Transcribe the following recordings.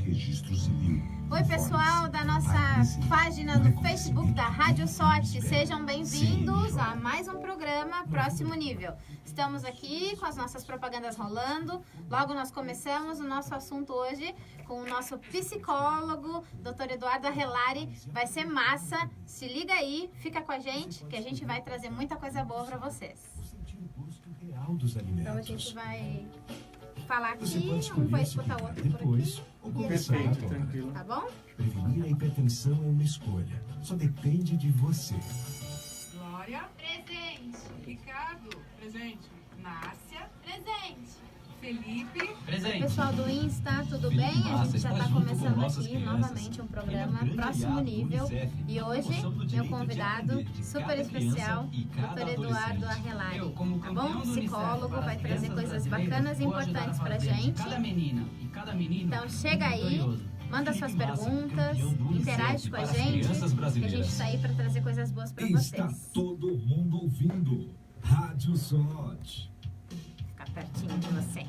registro civil. Oi, pessoal da nossa página no Facebook da Rádio Sorte. Sejam bem-vindos a mais um programa Próximo Nível. Estamos aqui com as nossas propagandas rolando. Logo nós começamos o nosso assunto hoje com o nosso psicólogo, Dr. Eduardo Arrelari. Vai ser massa. Se liga aí, fica com a gente, que a gente vai trazer muita coisa boa para vocês. Então a gente vai falar aqui, um vai escutar o outro depois, por aqui. Perfeito, tranquilo. Tá bom? Prevenir a hipertensão é uma escolha. Só depende de você. Glória. Presente. Ricardo. Presente. Márcia. Presente. Felipe. Oi, pessoal do Insta, tudo bem? A gente já está começando aqui novamente um programa Próximo Nível. E hoje, meu convidado super especial, Dr. Eduardo Arrelari. Tá bom? Psicólogo, vai trazer coisas bacanas e importantes pra gente. Então chega aí, manda suas perguntas, interage com a gente, que a gente está aí para trazer coisas boas para vocês. Está todo mundo ouvindo Rádio Sorte. Ficar pertinho de você.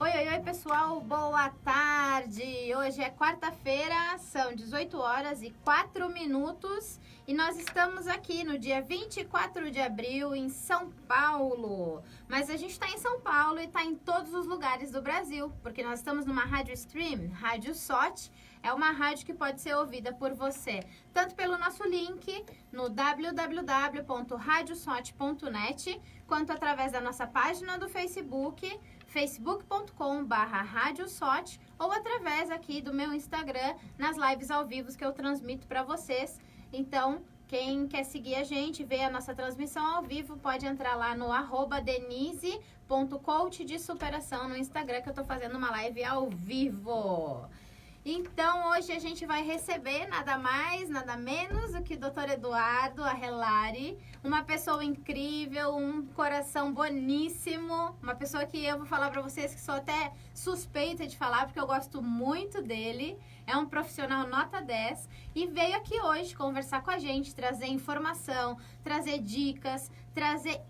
Oi, pessoal, boa tarde. Hoje é quarta-feira, são 18 horas e 4 minutos e nós estamos aqui no dia 24 de abril em São Paulo. Mas a gente está em São Paulo e está em todos os lugares do Brasil, porque nós estamos numa rádio stream, Rádio Sorte. É uma rádio que pode ser ouvida por você, tanto pelo nosso link no www.radiosorte.net, quanto através da nossa página do Facebook, facebook.com/radiosorte, ou através aqui do meu Instagram, nas lives ao vivo que eu transmito para vocês. Então, quem quer seguir a gente, ver a nossa transmissão ao vivo, pode entrar lá no @denise.coach de superação no Instagram, que eu tô fazendo uma live ao vivo. Então, hoje a gente vai receber nada mais, nada menos do que o Dr. Eduardo Arrelari, uma pessoa incrível, um coração boníssimo, uma pessoa que eu vou falar para vocês que sou até suspeita de falar, porque eu gosto muito dele. É um profissional nota 10 e veio aqui hoje conversar com a gente, trazer informação, trazer dicas, trazer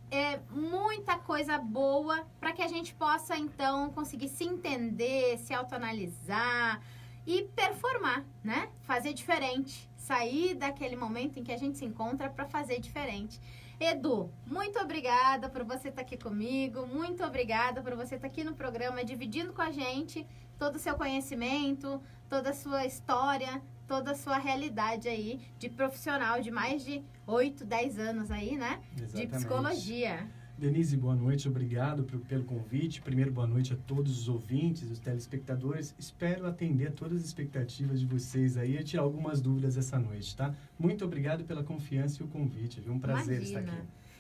muita coisa boa para que a gente possa, então, conseguir se entender, se autoanalisar e performar, né? Fazer diferente. Sair daquele momento em que a gente se encontra para fazer diferente. Edu, muito obrigada por você estar aqui comigo. Muito obrigada por você estar aqui no programa, dividindo com a gente todo o seu conhecimento, toda a sua história, toda a sua realidade aí de profissional de mais de 8, 10 anos aí, né? Exatamente. De psicologia. Denise, boa noite, obrigado pelo convite. Primeiro, boa noite a todos os ouvintes, os telespectadores. Espero atender a todas as expectativas de vocês aí e tirar algumas dúvidas essa noite, tá? Muito obrigado pela confiança e o convite, viu? Um prazer estar aqui.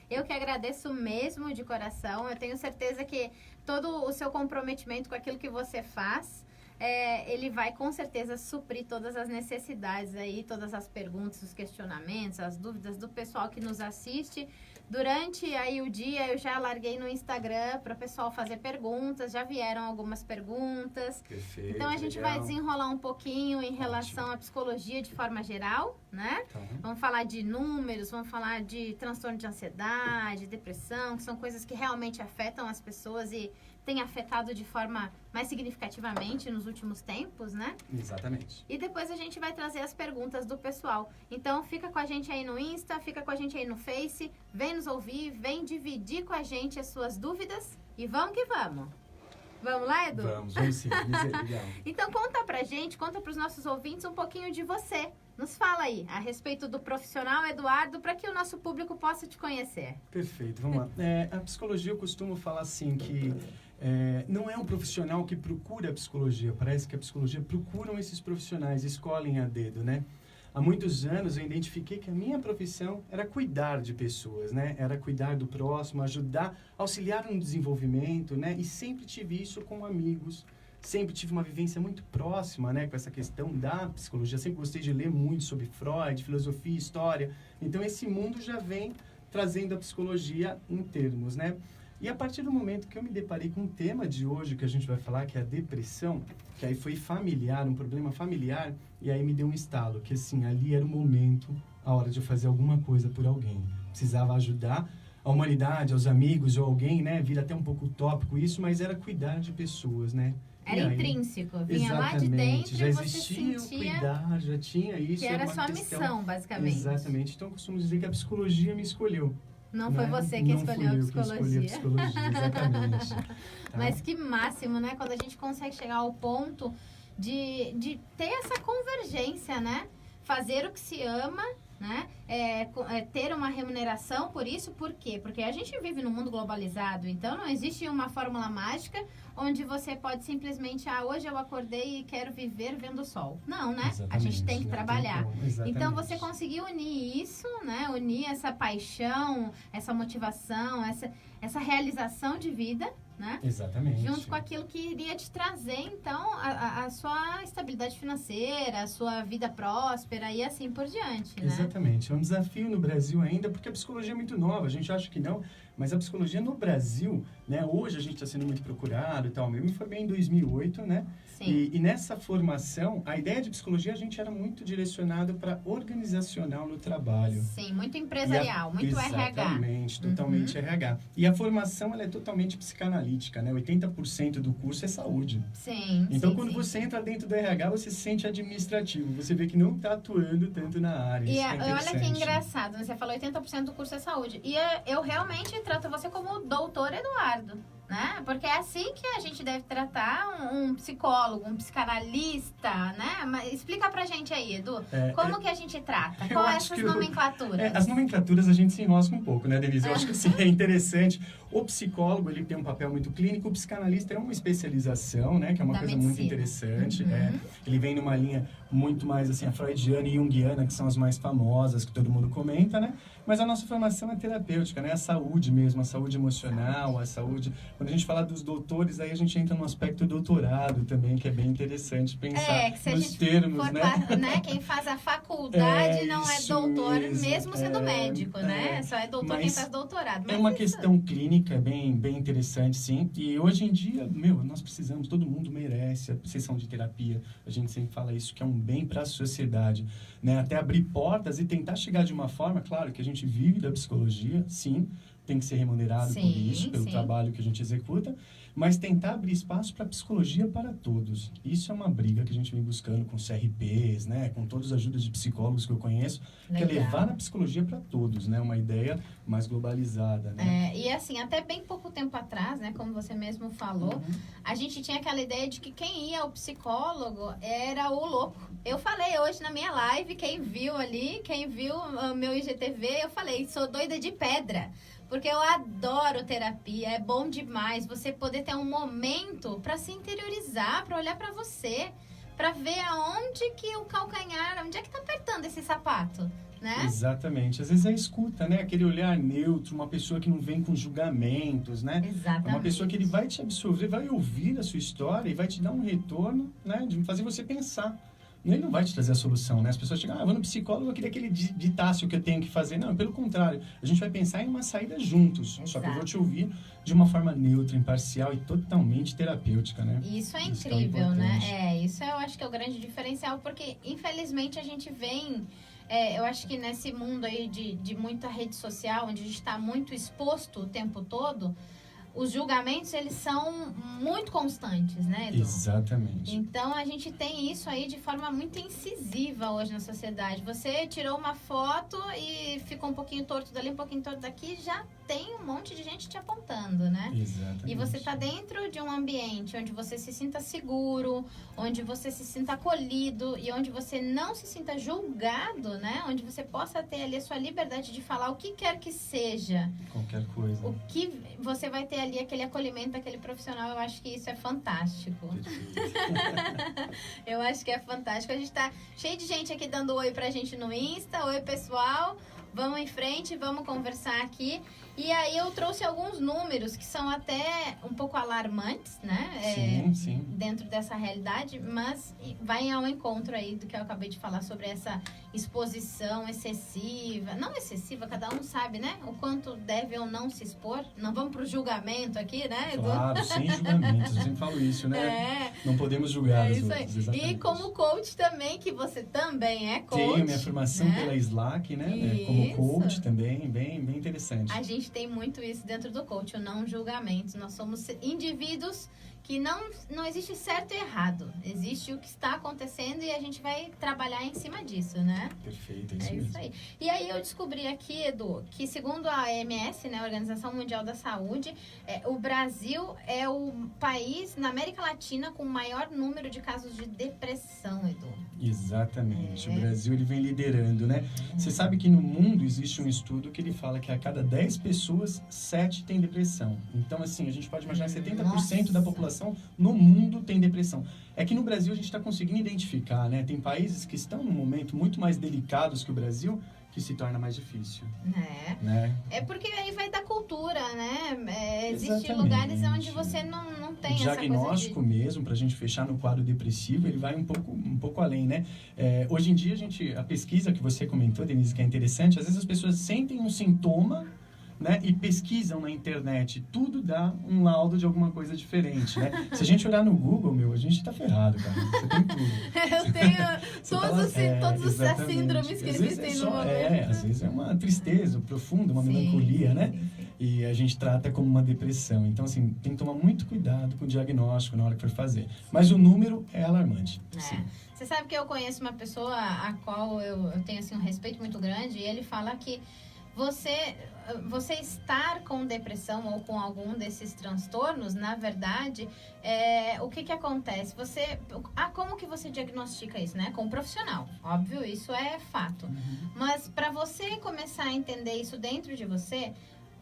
Eu que agradeço mesmo de coração. Eu tenho certeza que todo o seu comprometimento com aquilo que você faz, ele vai com certeza suprir todas as necessidades aí, todas as perguntas, os questionamentos, as dúvidas do pessoal que nos assiste. Durante aí o dia eu já larguei no Instagram para o pessoal fazer perguntas, já vieram algumas perguntas. Perfeito, então a gente legal. vai desenrolar um pouquinho em relação à psicologia de forma geral, né? Tá. Vamos falar de números, vamos falar de transtorno de ansiedade, depressão, que são coisas que realmente afetam as pessoas e têm afetado de forma mais significativamente nos últimos tempos, né? Exatamente. E depois a gente vai trazer as perguntas do pessoal. Então fica com a gente aí no Insta, fica com a gente aí no Face, vem nos ouvir, vem dividir com a gente as suas dúvidas e vamos que vamos. Vamos lá, Edu? Vamos sim, legal. Então conta pra gente, conta pros nossos ouvintes um pouquinho de você. Nos fala aí a respeito do profissional Eduardo, para que o nosso público possa te conhecer. Perfeito, vamos lá. A psicologia, eu costumo falar assim que não é um profissional que procura a psicologia. Parece que a psicologia procuram esses profissionais, escolhem a dedo, né? Há muitos anos eu identifiquei que a minha profissão era cuidar de pessoas, né? Era cuidar do próximo, ajudar, auxiliar no desenvolvimento, né? E sempre tive isso com amigos. Sempre tive uma vivência muito próxima, né, com essa questão da psicologia. Sempre gostei de ler muito sobre Freud, filosofia, história. Então, esse mundo já vem trazendo a psicologia em termos, né? E a partir do momento que eu me deparei com o tema de hoje, que a gente vai falar, que é a depressão, que aí foi familiar, um problema familiar, e aí me deu um estalo, que assim, ali era o momento a hora de fazer alguma coisa por alguém. Precisava ajudar a humanidade, aos amigos ou alguém, né? Vira até um pouco utópico isso, mas era cuidar de pessoas, né? Era E aí, intrínseco, vinha lá de dentro já e você existia o sentia cuidar, já tinha isso. que era uma sua questão... missão, basicamente. Exatamente. Então, eu costumo dizer que a psicologia me escolheu. Não né? foi você que Não escolheu a fui eu que escolhi a psicologia, exatamente. Tá? Mas que máximo, né? Quando a gente consegue chegar ao ponto de ter essa convergência, né? Fazer o que se ama, né? Ter uma remuneração por isso. Por quê? Porque a gente vive num mundo globalizado, então não existe uma fórmula mágica onde você pode simplesmente, hoje eu acordei e quero viver vendo o sol. Não, né? Exatamente, a gente tem que né? trabalhar. Então, você Exatamente. conseguiu unir isso, né? Unir essa paixão, essa motivação, essa realização de vida, né? Exatamente. Junto com aquilo que iria te trazer, então, a sua estabilidade financeira, a sua vida próspera e assim por diante, né? Exatamente. É um desafio no Brasil ainda, porque a psicologia é muito nova. A gente acha que não, mas a psicologia no Brasil, né? Hoje a gente está sendo muito procurado e tal. Eu me formei em 2008, né? Sim. E nessa formação, a ideia de psicologia, a gente era muito direcionado para organizacional no trabalho. Sim, muito empresarial, muito RH. Exatamente, totalmente RH. E a formação, ela é totalmente psicanalítica, né? 80% do curso é saúde. Sim, Então, sim, quando sim. você entra dentro do RH, você se sente administrativo. Você vê que não está atuando tanto na área. E Isso é olha que interessante. engraçado, né? Você falou 80% do curso é saúde. E eu realmente trato você como o doutor Eduardo, né? Porque é assim que a gente deve tratar um psicólogo, um psicanalista, né? Mas explica pra gente aí, Edu, como que a gente trata? eu Qual é acho essas que nomenclaturas? As nomenclaturas a gente se enrosca um pouco, né, Denise? Eu acho que assim, é interessante. O psicólogo, ele tem um papel muito clínico. O psicanalista é uma especialização, né? Que é uma Da coisa medicina. muito interessante. Uhum. Ele vem numa linha muito mais, assim, a freudiana e junguiana, que são as mais famosas, que todo mundo comenta, né? Mas a nossa formação é terapêutica, né? A saúde mesmo, a saúde emocional, a saúde... Quando a gente fala dos doutores, aí a gente entra no aspecto doutorado também, que é bem interessante pensar Que se a nos gente termos, for né? Quem faz a faculdade não é isso doutor, mesmo, sendo médico, né? Só é doutor quem mas faz doutorado. É Mas uma isso- questão clínica bem interessante, sim. E hoje em dia, nós precisamos, todo mundo merece a sessão de terapia. A gente sempre fala isso, que é um bem para a sociedade, né? Até abrir portas e tentar chegar de uma forma, claro, que a gente vive da psicologia, sim, tem que ser remunerado por Sim, isso, pelo sim. trabalho que a gente executa, mas tentar abrir espaço para a psicologia para todos. Isso é uma briga que a gente vem buscando com CRPs, né? Com todas as ajudas de psicólogos que eu conheço, que é Legal. levar a psicologia para todos, né? Uma ideia mais globalizada, né? E assim, até bem pouco tempo atrás, né, como você mesmo falou, a gente tinha aquela ideia de que quem ia ao psicólogo era o louco. Eu falei hoje na minha live, quem viu o meu IGTV, eu falei, sou doida de pedra. Porque eu adoro terapia, é bom demais você poder ter um momento para se interiorizar, para olhar para você, para ver aonde que o calcanhar, onde é que tá apertando esse sapato, né? Exatamente. Às vezes é escuta, né? Aquele olhar neutro, uma pessoa que não vem com julgamentos, né? Exatamente. É uma pessoa que ele vai te absorver, vai ouvir a sua história e vai te dar um retorno, né? De fazer você pensar. E ele não vai te trazer a solução, né? As pessoas chegam, eu vou no psicólogo, eu queria que ele ditasse o que eu tenho que fazer. Não, pelo contrário. A gente vai pensar em uma saída juntos. Só que eu vou te ouvir de uma forma neutra, imparcial e totalmente terapêutica, né? Isso é Isso que é o incrível, né? importante. Isso eu acho que é o grande diferencial, porque infelizmente a gente vem, eu acho que nesse mundo aí de muita rede social, onde a gente está muito exposto o tempo todo, os julgamentos, eles são muito constantes, né, Edu? Exatamente. Então, a gente tem isso aí de forma muito incisiva hoje na sociedade. Você tirou uma foto e ficou um pouquinho torto dali, um pouquinho torto daqui, já tem um monte de gente te apontando, né? Exatamente. E você está dentro de um ambiente onde você se sinta seguro, onde você se sinta acolhido e onde você não se sinta julgado, né? Onde você possa ter ali a sua liberdade de falar o que quer que seja. Qualquer coisa. O que você vai ter ali, aquele acolhimento, aquele profissional, eu acho que isso é fantástico. Eu acho que é fantástico. A gente tá cheio de gente aqui dando oi pra gente no Insta. Oi, pessoal. Vamos em frente, vamos conversar aqui. E aí eu trouxe alguns números que são até um pouco alarmantes, né? Sim. Dentro dessa realidade, mas vai ao encontro aí do que eu acabei de falar sobre essa exposição excessiva. Não excessiva, cada um sabe, né? O quanto deve ou não se expor. Não vamos pro julgamento aqui, né, Edu? Claro, sem julgamentos. Eu sempre falo isso, né? Não podemos julgar os outros. Exatamente. E como coach também, que você também é coach. Tenho minha formação, né, pela Slack, né? Como coach também, bem interessante. A gente tem muito isso dentro do coach, o não julgamento. Nós somos indivíduos que não existe certo e errado. Existe o que está acontecendo e a gente vai trabalhar em cima disso, né? Perfeito, é isso aí. E aí eu descobri aqui, Edu, que segundo a OMS, né, a Organização Mundial da Saúde, o Brasil é o país na América Latina com o maior número de casos de depressão, Edu. Exatamente. O Brasil, ele vem liderando, né? Você sabe que no mundo existe um estudo que ele fala que a cada 10 pessoas, 7 têm depressão. Então, assim, a gente pode imaginar que 70% da população no mundo tem depressão. É que no Brasil a gente está conseguindo identificar, né? Tem países que estão num momento muito mais delicados que o Brasil, que se torna mais difícil. Né? É porque aí vai da cultura, né? Existem lugares onde você não tem essa coisa. O diagnóstico mesmo, para a gente fechar no quadro depressivo, ele vai um pouco além, né? Hoje em dia, a pesquisa que você comentou, Denise, que é interessante, às vezes as pessoas sentem um sintoma, né, e pesquisam na internet, tudo dá um laudo de alguma coisa diferente, né? Se a gente olhar no Google, a gente tá ferrado, cara. Você tem tudo. Eu tenho todas as síndromes que existem no momento. Às vezes é uma tristeza profunda, uma melancolia, né? Sim. E a gente trata como uma depressão. Então, assim, tem que tomar muito cuidado com o diagnóstico na hora que for fazer. Mas o número é alarmante. Sim. Você sabe que eu conheço uma pessoa a qual eu tenho, assim, um respeito muito grande, e ele fala que você estar com depressão ou com algum desses transtornos, na verdade, o que acontece? Como que você diagnostica isso, né? Com um profissional. Óbvio, isso é fato. Mas para você começar a entender isso dentro de você,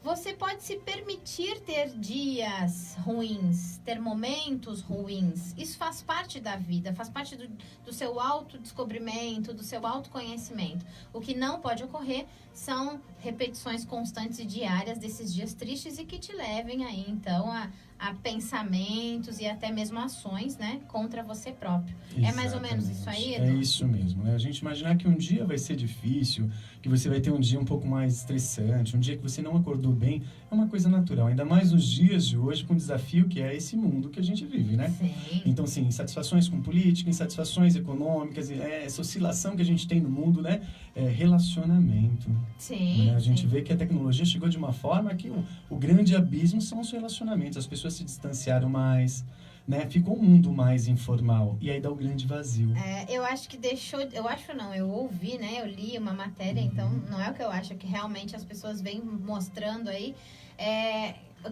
você pode se permitir ter dias ruins, ter momentos ruins. Isso faz parte da vida, faz parte do seu autodescobrimento, do seu autoconhecimento. O que não pode ocorrer são repetições constantes e diárias desses dias tristes e que te levem aí, então, a pensamentos e até mesmo ações, né, contra você próprio. Exatamente. É mais ou menos isso aí, Edu? É isso mesmo, né? A gente imaginar que um dia vai ser difícil, que você vai ter um dia um pouco mais estressante, um dia que você não acordou bem, é uma coisa natural. Ainda mais nos dias de hoje, com o desafio que é esse mundo que a gente vive, né? Sim. Então, assim, insatisfações com política, insatisfações econômicas, essa oscilação que a gente tem no mundo, né? Relacionamento. Sim. Né? A gente vê que a tecnologia chegou de uma forma que o grande abismo são os relacionamentos. As pessoas se distanciaram mais, né? Ficou um mundo mais informal. E aí dá o grande vazio. Eu acho que eu ouvi, né? Eu li uma matéria, então não é o que eu acho, que realmente as pessoas vêm mostrando aí.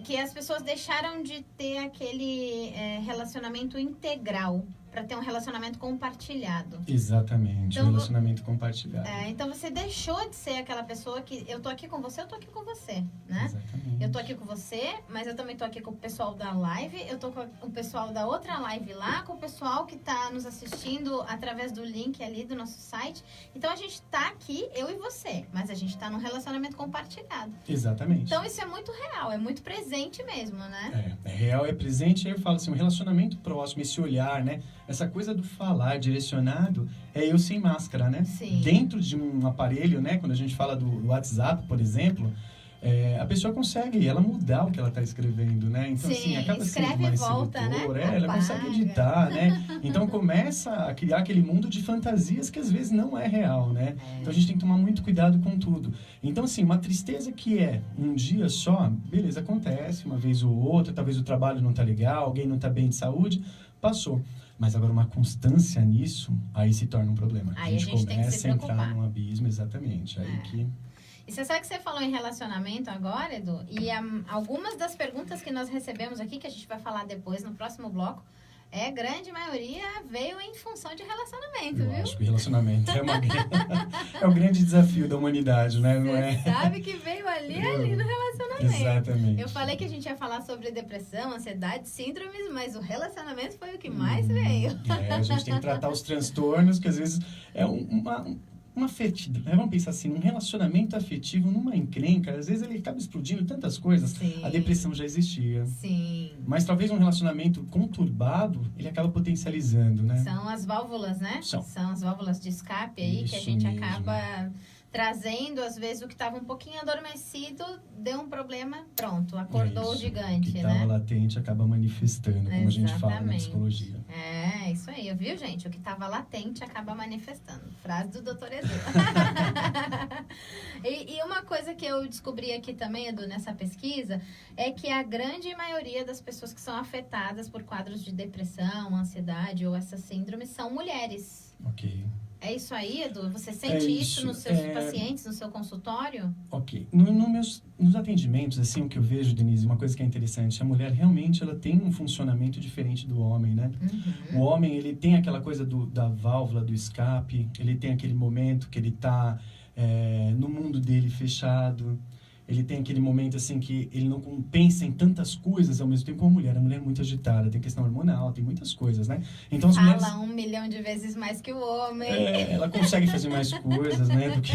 Que as pessoas deixaram de ter aquele relacionamento integral para ter um relacionamento compartilhado. Exatamente, então, relacionamento compartilhado. Então você deixou de ser aquela pessoa que eu tô aqui com você, eu tô aqui com você, né? Exatamente. Eu tô aqui com você, mas eu também tô aqui com o pessoal da live, eu tô com o pessoal da outra live lá, com o pessoal que tá nos assistindo através do link ali do nosso site. Então a gente tá aqui, eu e você, mas a gente tá num relacionamento compartilhado. Exatamente. Então isso é muito real, é muito presente mesmo, né? É real, é presente, aí eu falo assim, um relacionamento próximo, esse olhar, né? Essa coisa do falar direcionado é eu sem máscara, né? Sim. Dentro de um aparelho, né? Quando a gente fala do WhatsApp, por exemplo, a pessoa consegue ela mudar o que ela está escrevendo, né? Então, sim, assim, acaba escreve sendo mais e volta, sedutor, né? ela consegue editar, né? Então, começa a criar aquele mundo de fantasias que, às vezes, não é real, né? Então, a gente tem que tomar muito cuidado com tudo. Então, assim, uma tristeza que é um dia só, beleza, acontece uma vez ou outra, talvez o trabalho não tá legal, alguém não tá bem de saúde, passou. Mas agora uma constância nisso, aí se torna um problema. Aí a gente começa tem que se preocupar. A entrar num abismo, exatamente. Aí que... E você sabe que você falou em relacionamento agora, Edu? E algumas das perguntas que nós recebemos aqui, que a gente vai falar depois no próximo bloco, grande maioria veio em função de relacionamento, Eu viu? acho que relacionamento é o grande desafio da humanidade, né? Não é? Você sabe que veio ali no relacionamento. Exatamente. Eu falei que a gente ia falar sobre depressão, ansiedade, síndromes, mas o relacionamento foi o que mais veio. A gente tem que tratar os transtornos, que às vezes é uma afetividade, vamos pensar assim, um relacionamento afetivo, numa encrenca, às vezes ele acaba explodindo tantas coisas. Sim. A depressão já existia. Sim. Mas talvez um relacionamento conturbado, ele acaba potencializando, né? São as válvulas, né? São. As válvulas de escape aí que a Isso gente mesmo. acaba trazendo, às vezes o que estava um pouquinho adormecido, deu um problema, pronto, acordou o Isso. gigante, O que estava né? latente acaba manifestando, como a gente fala na Exatamente. psicologia. É, isso aí, viu, gente? O que estava latente acaba manifestando. Frase do Dr. Edu. E uma coisa que eu descobri aqui também, Edu, nessa pesquisa, é que a grande maioria das pessoas que são afetadas por quadros de depressão, ansiedade ou essas síndromes são mulheres. Ok. É isso aí, Edu? Você sente isso isso. nos seus pacientes, no seu consultório? Ok. Nos atendimentos, assim, o que eu vejo, Denise, uma coisa que é interessante, a mulher realmente ela tem um funcionamento diferente do homem, né? O homem, ele tem aquela coisa da válvula, do escape, ele tem aquele momento que ele está no mundo dele fechado, ele tem aquele momento, assim, que ele não pensa em tantas coisas ao mesmo tempo como a mulher. A mulher é muito agitada, tem questão hormonal, tem muitas coisas, né? Então, as mulheres... Fala 1 milhão de vezes mais que o homem. ela consegue fazer mais coisas, né, do que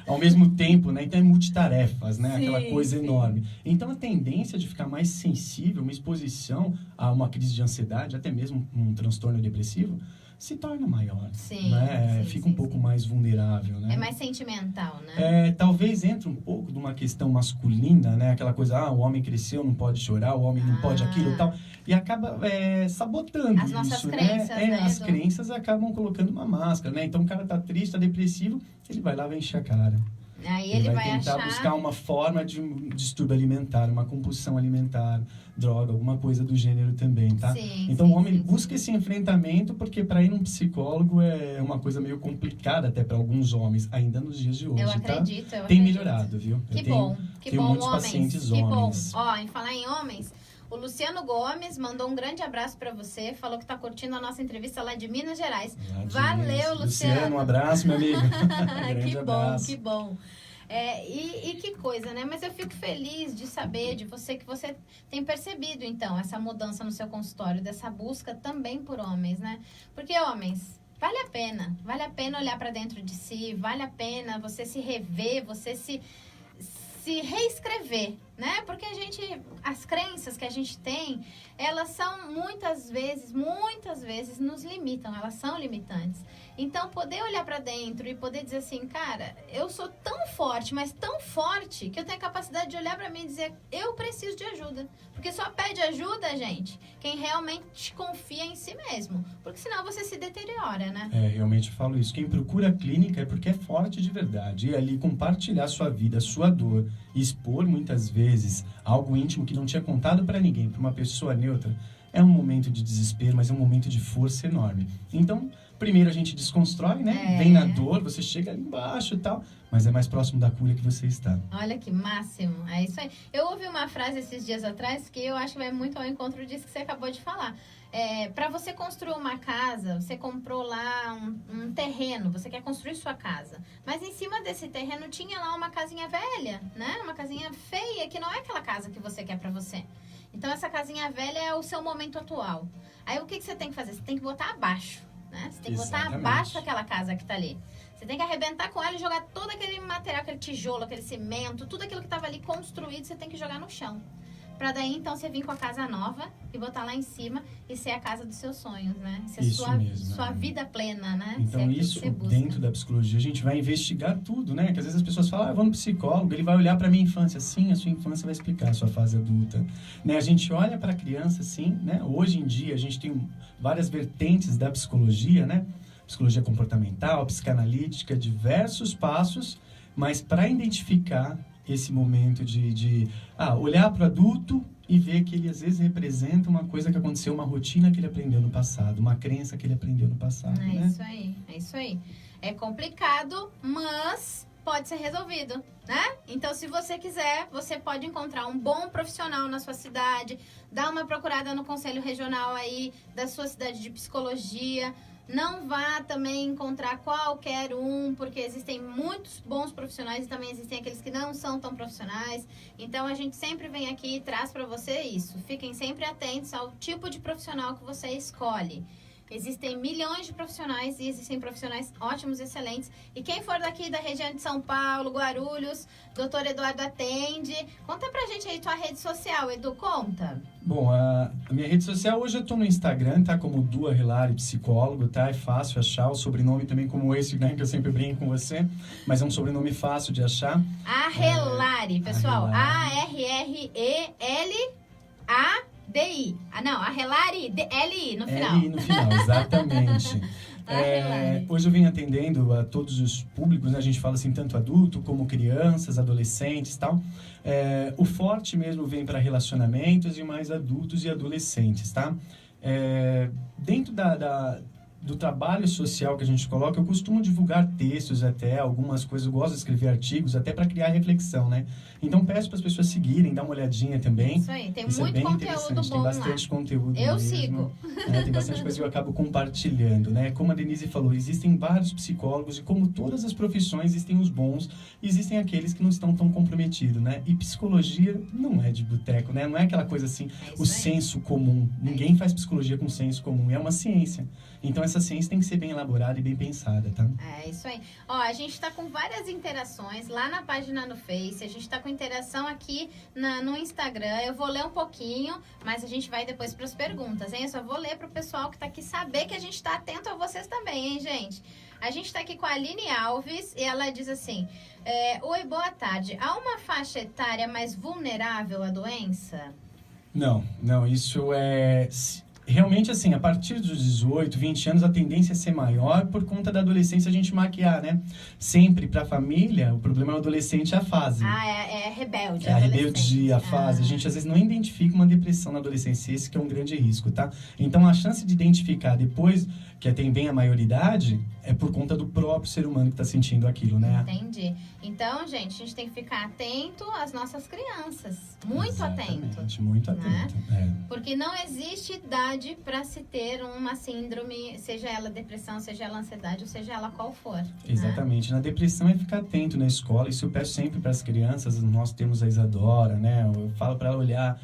ao mesmo tempo, né? Então é multitarefas, né? Aquela coisa enorme. Então a tendência de ficar mais sensível, uma exposição a uma crise de ansiedade, até mesmo um transtorno depressivo, se torna maior, Sim, né? sim, Fica sim, um pouco sim. mais vulnerável, né? É mais sentimental, né? Talvez entre um pouco de uma questão masculina, né? Aquela coisa, o homem cresceu, não pode chorar, o homem não pode aquilo e tal. E acaba sabotando As nossas isso, crenças, né? né, As Edu? crenças acabam colocando uma máscara, né? Então o cara tá triste, tá depressivo, ele vai lá, vai encher a cara. Aí ele vai tentar achar... buscar uma forma de um distúrbio alimentar, uma compulsão alimentar, droga, alguma coisa do gênero também, tá? Sim, então sim, o homem sim, ele busca esse enfrentamento porque para ir num psicólogo é uma coisa meio complicada até para alguns homens, ainda nos dias de hoje, Eu tá? acredito, eu Tem acredito. melhorado, viu? Que Eu bom, que tenho bom, muitos homens. pacientes Que bom. homens. Ó, em falar em homens, o Luciano Gomes mandou um grande abraço pra você, falou que tá curtindo a nossa entrevista lá de Minas Gerais. Lá de Valeu, Minas. Luciano. Um abraço, meu amigo. Grande Que bom, abraço. que bom. E que coisa, né? Mas eu fico feliz de saber de você que você tem percebido, então, essa mudança no seu consultório, dessa busca também por homens, né? Porque, homens, vale a pena olhar pra dentro de si, vale a pena você se rever, você se reescrever, né? Porque as crenças que a gente tem, elas são muitas vezes nos limitam, elas são limitantes. Então, poder olhar pra dentro e poder dizer assim, cara, eu sou tão forte, mas tão forte, que eu tenho a capacidade de olhar pra mim e dizer, eu preciso de ajuda. Porque só pede ajuda, gente, quem realmente confia em si mesmo. Porque senão você se deteriora, né? Realmente eu falo isso. Quem procura a clínica é porque é forte de verdade. E ali compartilhar sua vida, sua dor, e expor muitas vezes algo íntimo que não tinha contado pra ninguém, pra uma pessoa neutra, é um momento de desespero, mas é um momento de força enorme. Então, primeiro a gente desconstrói, né? Vem na dor, você chega ali embaixo e tal, mas é mais próximo da cura que você está. Olha que máximo, é isso aí. Eu ouvi uma frase esses dias atrás que eu acho que vai muito ao encontro disso que você acabou de falar. Para você construir uma casa, você comprou lá um terreno, você quer construir sua casa. Mas em cima desse terreno tinha lá uma casinha velha, né? Uma casinha feia, que não é aquela casa que você quer para você. Então essa casinha velha é o seu momento atual. Aí o que você tem que fazer? Você tem que botar abaixo, né? Você tem que botar Exatamente. abaixo aquela casa que tá ali. Você tem que arrebentar com ela e jogar todo aquele material, aquele tijolo, aquele cimento, tudo aquilo que estava ali construído, você tem que jogar no chão. Pra daí, então, você vir com a casa nova e botar lá em cima e ser a casa dos seus sonhos, né? Ser Isso mesmo, sua vida plena, né? Ser Então, aquilo que isso você busca. dentro da psicologia, a gente vai investigar tudo, né? Que às vezes as pessoas falam, eu vou no psicólogo, ele vai olhar para minha infância. Sim, a sua infância vai explicar a sua fase adulta. Né? A gente olha para a criança, sim, né? Hoje em dia, a gente tem várias vertentes da psicologia, né? Psicologia comportamental, psicanalítica, diversos passos, mas para identificar esse momento de olhar para o adulto e ver que ele às vezes representa uma coisa que aconteceu, uma rotina que ele aprendeu no passado, uma crença que ele aprendeu no passado, né? É isso aí. É complicado, mas pode ser resolvido, né? Então, se você quiser, você pode encontrar um bom profissional na sua cidade, dar uma procurada no conselho regional aí da sua cidade de psicologia. Não vá também encontrar qualquer um, porque existem muitos bons profissionais e também existem aqueles que não são tão profissionais. Então, a gente sempre vem aqui e traz para você isso. Fiquem sempre atentos ao tipo de profissional que você escolhe. Existem milhões de profissionais e existem profissionais ótimos, excelentes. E quem for daqui da região de São Paulo, Guarulhos, Dr. Eduardo atende. Conta pra gente aí tua rede social, Edu, conta. Bom, a minha rede social, hoje eu tô no Instagram, tá? Como Du Arrelari, psicólogo, tá? É fácil achar. O sobrenome também como esse, né? Que eu sempre brinco com você. Mas é um sobrenome fácil de achar. Arrelari, pessoal. Arrelari. A-R-R-E-L-A-D-I. Ah, não, Arrelari, L-I no final. L no final, exatamente. Arrelari. Hoje eu venho atendendo a todos os públicos, né? A gente fala assim, tanto adulto como crianças, adolescentes e tal. O forte mesmo vem para relacionamentos e mais adultos e adolescentes, tá? Dentro do trabalho social que a gente coloca, eu costumo divulgar textos até, algumas coisas, eu gosto de escrever artigos até para criar reflexão, né? Então peço para as pessoas seguirem, dar uma olhadinha também. Isso aí, tem Isso muito é bem conteúdo bom tem bastante lá. conteúdo Eu mesmo. sigo. Tem bastante coisa que eu acabo compartilhando, né? Como a Denise falou, existem vários psicólogos e como todas as profissões, existem os bons e existem aqueles que não estão tão comprometidos, né? E psicologia não é de boteco, né? Não é aquela coisa assim, isso o aí. senso comum. Ninguém faz psicologia com senso comum, é uma ciência. Então essa ciência tem que ser bem elaborada e bem pensada, tá? É isso aí. Ó, a gente tá com várias interações lá na página no Face, a gente tá com interação aqui no Instagram. Eu vou ler um pouquinho, mas a gente vai depois para as perguntas, hein? Eu só vou ler pro pessoal que tá aqui saber que a gente tá atento a vocês também, hein, gente? A gente tá aqui com a Aline Alves e ela diz assim: oi, boa tarde. Há uma faixa etária mais vulnerável à doença? Não, isso é... Realmente, assim, a partir dos 18, 20 anos, a tendência é ser maior por conta da adolescência a gente maquiar, né? Sempre pra família, o problema do adolescente é a fase. É rebelde. É a adolescente. rebeldia, a fase. A gente, às vezes, não identifica uma depressão na adolescência. Esse que é um grande risco, tá? Então, a chance de identificar depois que tem bem a maioridade é por conta do próprio ser humano que tá sentindo aquilo, né? Entendi. Então, gente, a gente tem que ficar atento às nossas crianças. Muito atento. Muito né? atento. Porque não existe idade para se ter uma síndrome, seja ela depressão, seja ela ansiedade, ou seja ela qual for. Exatamente. Na depressão é ficar atento na escola. Isso eu peço sempre para as crianças. Nós temos a Isadora, né? Eu falo para ela olhar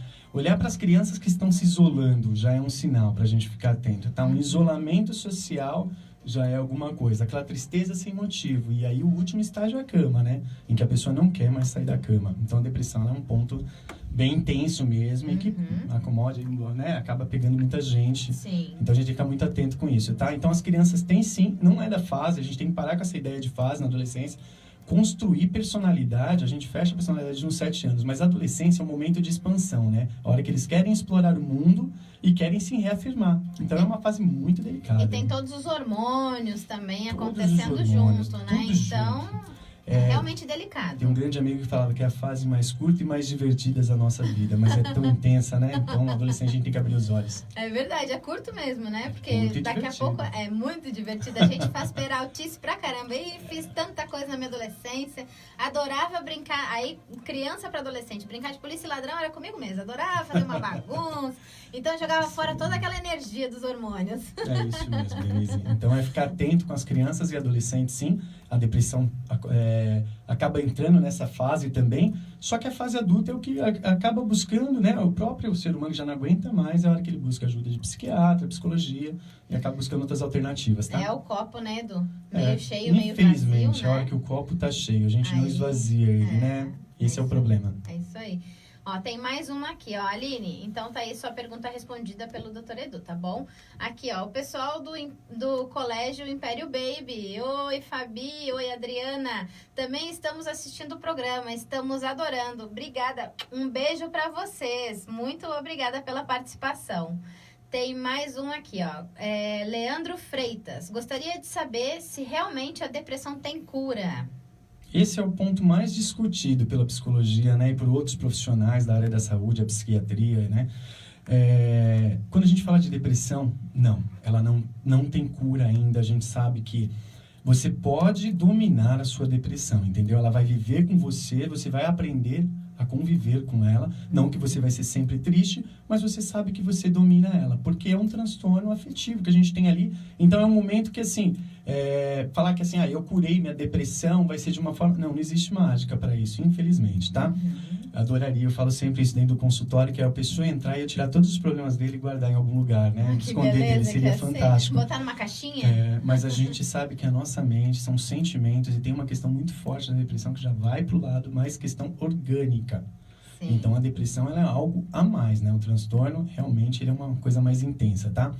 para as crianças que estão se isolando já é um sinal para a gente ficar atento, tá? Um isolamento social já é alguma coisa. Aquela tristeza sem motivo. E aí o último estágio é a cama, né? Em que a pessoa não quer mais sair da cama. Então a depressão é um ponto bem intenso mesmo e que acomoda, né? Acaba pegando muita gente. Sim. Então a gente tem que ficar muito atento com isso, tá? Então as crianças têm sim, não é da fase, a gente tem que parar com essa ideia de fase na adolescência. Construir personalidade, a gente fecha a personalidade nos 7 anos, mas a adolescência é um momento de expansão, né? A hora que eles querem explorar o mundo e querem se reafirmar. Então é uma fase muito delicada. E tem todos os hormônios também Todos acontecendo os hormônios, junto, né? tudo Então, junto. é realmente delicado. Tem um grande amigo que falava que é a fase mais curta e mais divertida da nossa vida, mas é tão intensa, né? Então, adolescente, a gente tem que abrir os olhos. É verdade, é curto mesmo, né? Porque Curto e daqui a divertido. pouco é muito divertido. A gente faz peraltice pra caramba. E fiz tanta coisa na minha adolescência. Adorava brincar. Aí, criança pra adolescente, brincar de polícia e ladrão era comigo mesmo. Adorava fazer uma bagunça. Então, eu jogava fora toda aquela energia dos hormônios. É isso mesmo, Denise. Então, é ficar atento com as crianças e adolescentes, sim. A depressão acaba entrando nessa fase também. Só que a fase adulta é o que acaba buscando, né? O próprio ser humano já não aguenta mais, é a hora que ele busca ajuda de psiquiatra, psicologia, e acaba buscando outras alternativas, tá? É o copo, né, Edu? Meio cheio, meio infelizmente, vazio, né? a hora que o copo tá cheio, a gente não Aí, esvazia ele, né? Esse é o problema. É isso aí. Ó, tem mais uma aqui, ó, Aline. Então tá aí sua pergunta respondida pelo Dr. Edu, tá bom? Aqui, ó, o pessoal do Colégio Império Baby. Oi, Fabi. Oi, Adriana. Também estamos assistindo o programa, estamos adorando. Obrigada. Um beijo pra vocês. Muito obrigada pela participação. Tem mais um aqui, ó. Leandro Freitas. Gostaria de saber se realmente a depressão tem cura. Esse é o ponto mais discutido pela psicologia, né, e por outros profissionais da área da saúde, a psiquiatria, né? Quando a gente fala de depressão, ela não tem cura ainda. A gente sabe que você pode dominar a sua depressão, entendeu? Ela vai viver com você, você vai aprender a conviver com ela. Não que você vai ser sempre triste, mas você sabe que você domina ela, porque é um transtorno afetivo que a gente tem ali. Então é um momento que, assim, falar que assim, eu curei minha depressão, vai ser de uma forma... Não existe mágica para isso, infelizmente, tá? Adoraria, eu falo sempre isso dentro do consultório, que é a pessoa entrar e eu tirar todos os problemas dele e guardar em algum lugar, né? Que Esconder beleza, dele, seria que fantástico. Botar numa caixinha? Mas a gente sabe que a nossa mente são sentimentos e tem uma questão muito forte da depressão que já vai pro lado mais questão orgânica. Sim. Então a depressão ela é algo a mais, né? O transtorno realmente ele é uma coisa mais intensa, tá?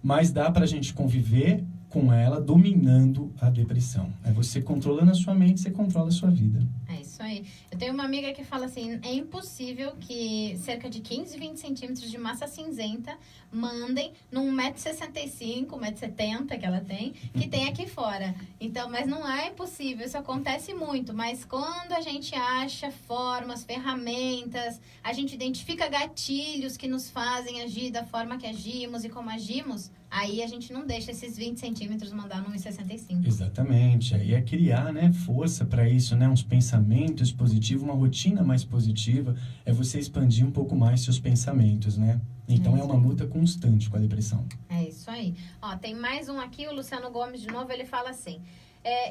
Mas dá pra gente conviver com ela dominando a depressão. É você controlando a sua mente, você controla a sua vida. É isso aí. Eu tenho uma amiga que fala assim, é impossível que cerca de 15, 20 centímetros de massa cinzenta mandem num 1,65m, 1,70m que ela tem, que tem aqui fora. Então, mas não é impossível, isso acontece muito. Mas quando a gente acha formas, ferramentas, a gente identifica gatilhos que nos fazem agir da forma que agimos e como agimos, aí a gente não deixa esses 20 centímetros mandar no 1,65m. Exatamente. Aí é criar, né, força para isso, né, uns pensamentos positivos, uma rotina mais positiva, é você expandir um pouco mais seus pensamentos, né? Então é uma luta constante com a depressão. É isso aí. Ó, tem mais um aqui, o Luciano Gomes de novo, ele fala assim: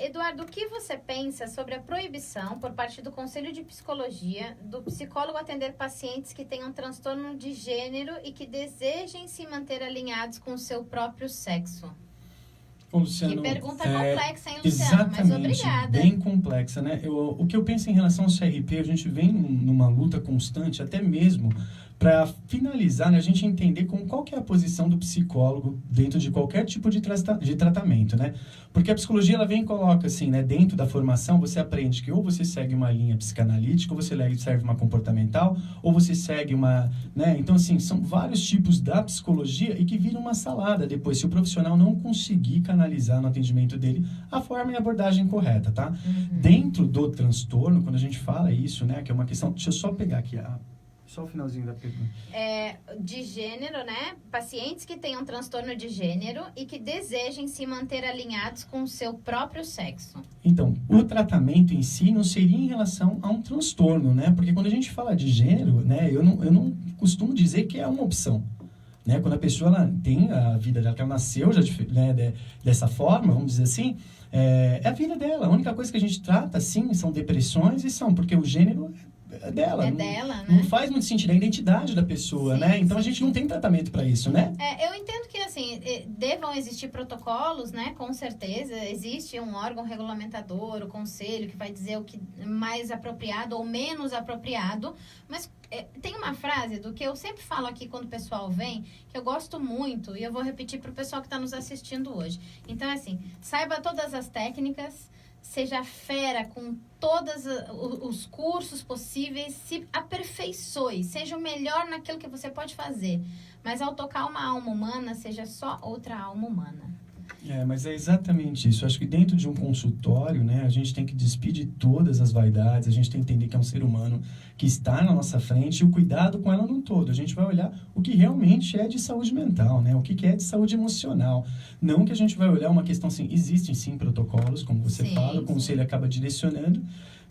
Eduardo, o que você pensa sobre a proibição por parte do Conselho de Psicologia do psicólogo atender pacientes que tenham transtorno de gênero e que desejem se manter alinhados com o seu próprio sexo? Ô, Luciano, que pergunta complexa, hein, Luciano? Exatamente, mas obrigada. bem complexa, né? O que eu penso em relação ao CRP, a gente vem numa luta constante, até mesmo para finalizar, né, a gente entender qual que é a posição do psicólogo dentro de qualquer tipo de tratamento, né? Porque a psicologia, ela vem e coloca assim, né, dentro da formação, você aprende que ou você segue uma linha psicanalítica, ou você serve uma comportamental, ou você segue uma, né? Então, assim, são vários tipos da psicologia e que viram uma salada depois, se o profissional não conseguir canalizar no atendimento dele a forma e a abordagem correta, tá? Dentro do transtorno, quando a gente fala isso, né, que é uma questão... Deixa eu só pegar aqui só o finalzinho da pergunta. De gênero, né? Pacientes que tenham transtorno de gênero e que desejem se manter alinhados com o seu próprio sexo. Então, o tratamento em si não seria em relação a um transtorno, né? Porque quando a gente fala de gênero, né? Eu não costumo dizer que é uma opção. Né? Quando a pessoa ela tem a vida dela, que ela nasceu já, né, dessa forma, vamos dizer assim, é a vida dela. A única coisa que a gente trata, sim, são depressões porque o gênero é dela. Dela, né? Não faz muito sentido, é a identidade da pessoa, Sim, né? Então a sim. gente não tem tratamento para isso, né? Eu entendo que, assim, devam existir protocolos, né? Com certeza. Existe um órgão regulamentador, o conselho, que vai dizer o que é mais apropriado ou menos apropriado. Mas tem uma frase do que eu sempre falo aqui quando o pessoal vem, que eu gosto muito, e eu vou repetir para o pessoal que está nos assistindo hoje. Então, assim, saiba todas as técnicas, seja fera com todos os cursos possíveis, se aperfeiçoe, seja o melhor naquilo que você pode fazer. Mas ao tocar uma alma humana, seja só outra alma humana. Mas é exatamente isso. Eu acho que dentro de um consultório, né, a gente tem que despir de todas as vaidades, a gente tem que entender que é um ser humano que está na nossa frente e o cuidado com ela no todo. A gente vai olhar o que realmente é de saúde mental, né, o que é de saúde emocional. Não que a gente vai olhar uma questão assim, existem sim protocolos, como você fala, o conselho acaba direcionando,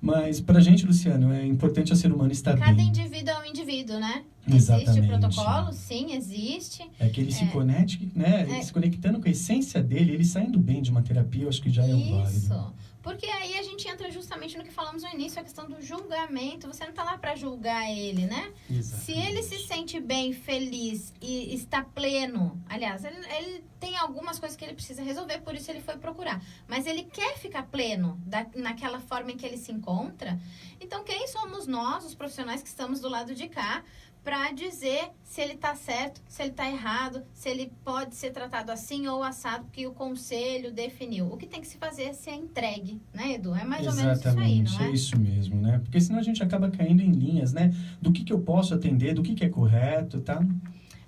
mas pra gente, Luciano, é importante o ser humano estar bem. Cada indivíduo é um indivíduo, né? Exatamente. Existe o protocolo? Sim, existe. É que ele se conecte, né? Ele se conectando com a essência dele, ele saindo bem de uma terapia, eu acho que já é o válido. Isso. Porque aí a gente entra justamente no que falamos no início, a questão do julgamento. Você não tá lá pra julgar ele, né? Exatamente. Se ele se sente bem, feliz e está pleno, aliás, ele tem algumas coisas que ele precisa resolver, por isso ele foi procurar. Mas ele quer ficar pleno naquela forma em que ele se encontra. Então, quem somos nós, os profissionais que estamos do lado de cá, para dizer se ele está certo, se ele está errado, se ele pode ser tratado assim ou assado, que o conselho definiu. O que tem que se fazer é ser entregue, né, Edu? É mais ou menos isso aí, não é? É isso mesmo, né? Porque senão a gente acaba caindo em linhas, né? Do que eu posso atender, do que é correto, tá?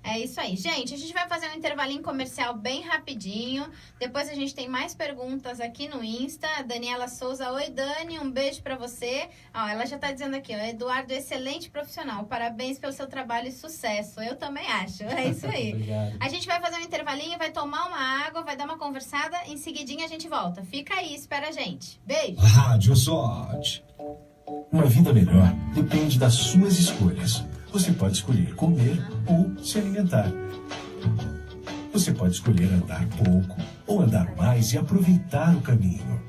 É isso aí. Gente, a gente vai fazer um intervalinho comercial bem rapidinho. Depois a gente tem mais perguntas aqui no Insta. A Daniela Souza. Oi, Dani. Um beijo pra você. Ó, ela já tá dizendo aqui, ó. Eduardo, excelente profissional. Parabéns pelo seu trabalho e sucesso. Eu também acho. É isso aí. Obrigado. A gente vai fazer um intervalinho, vai tomar uma água, vai dar uma conversada. Em seguidinha a gente volta. Fica aí, espera a gente. Beijo. Rádio Sorte. Uma vida melhor depende das suas escolhas. Você pode escolher comer ou se alimentar. Você pode escolher andar pouco ou andar mais e aproveitar o caminho.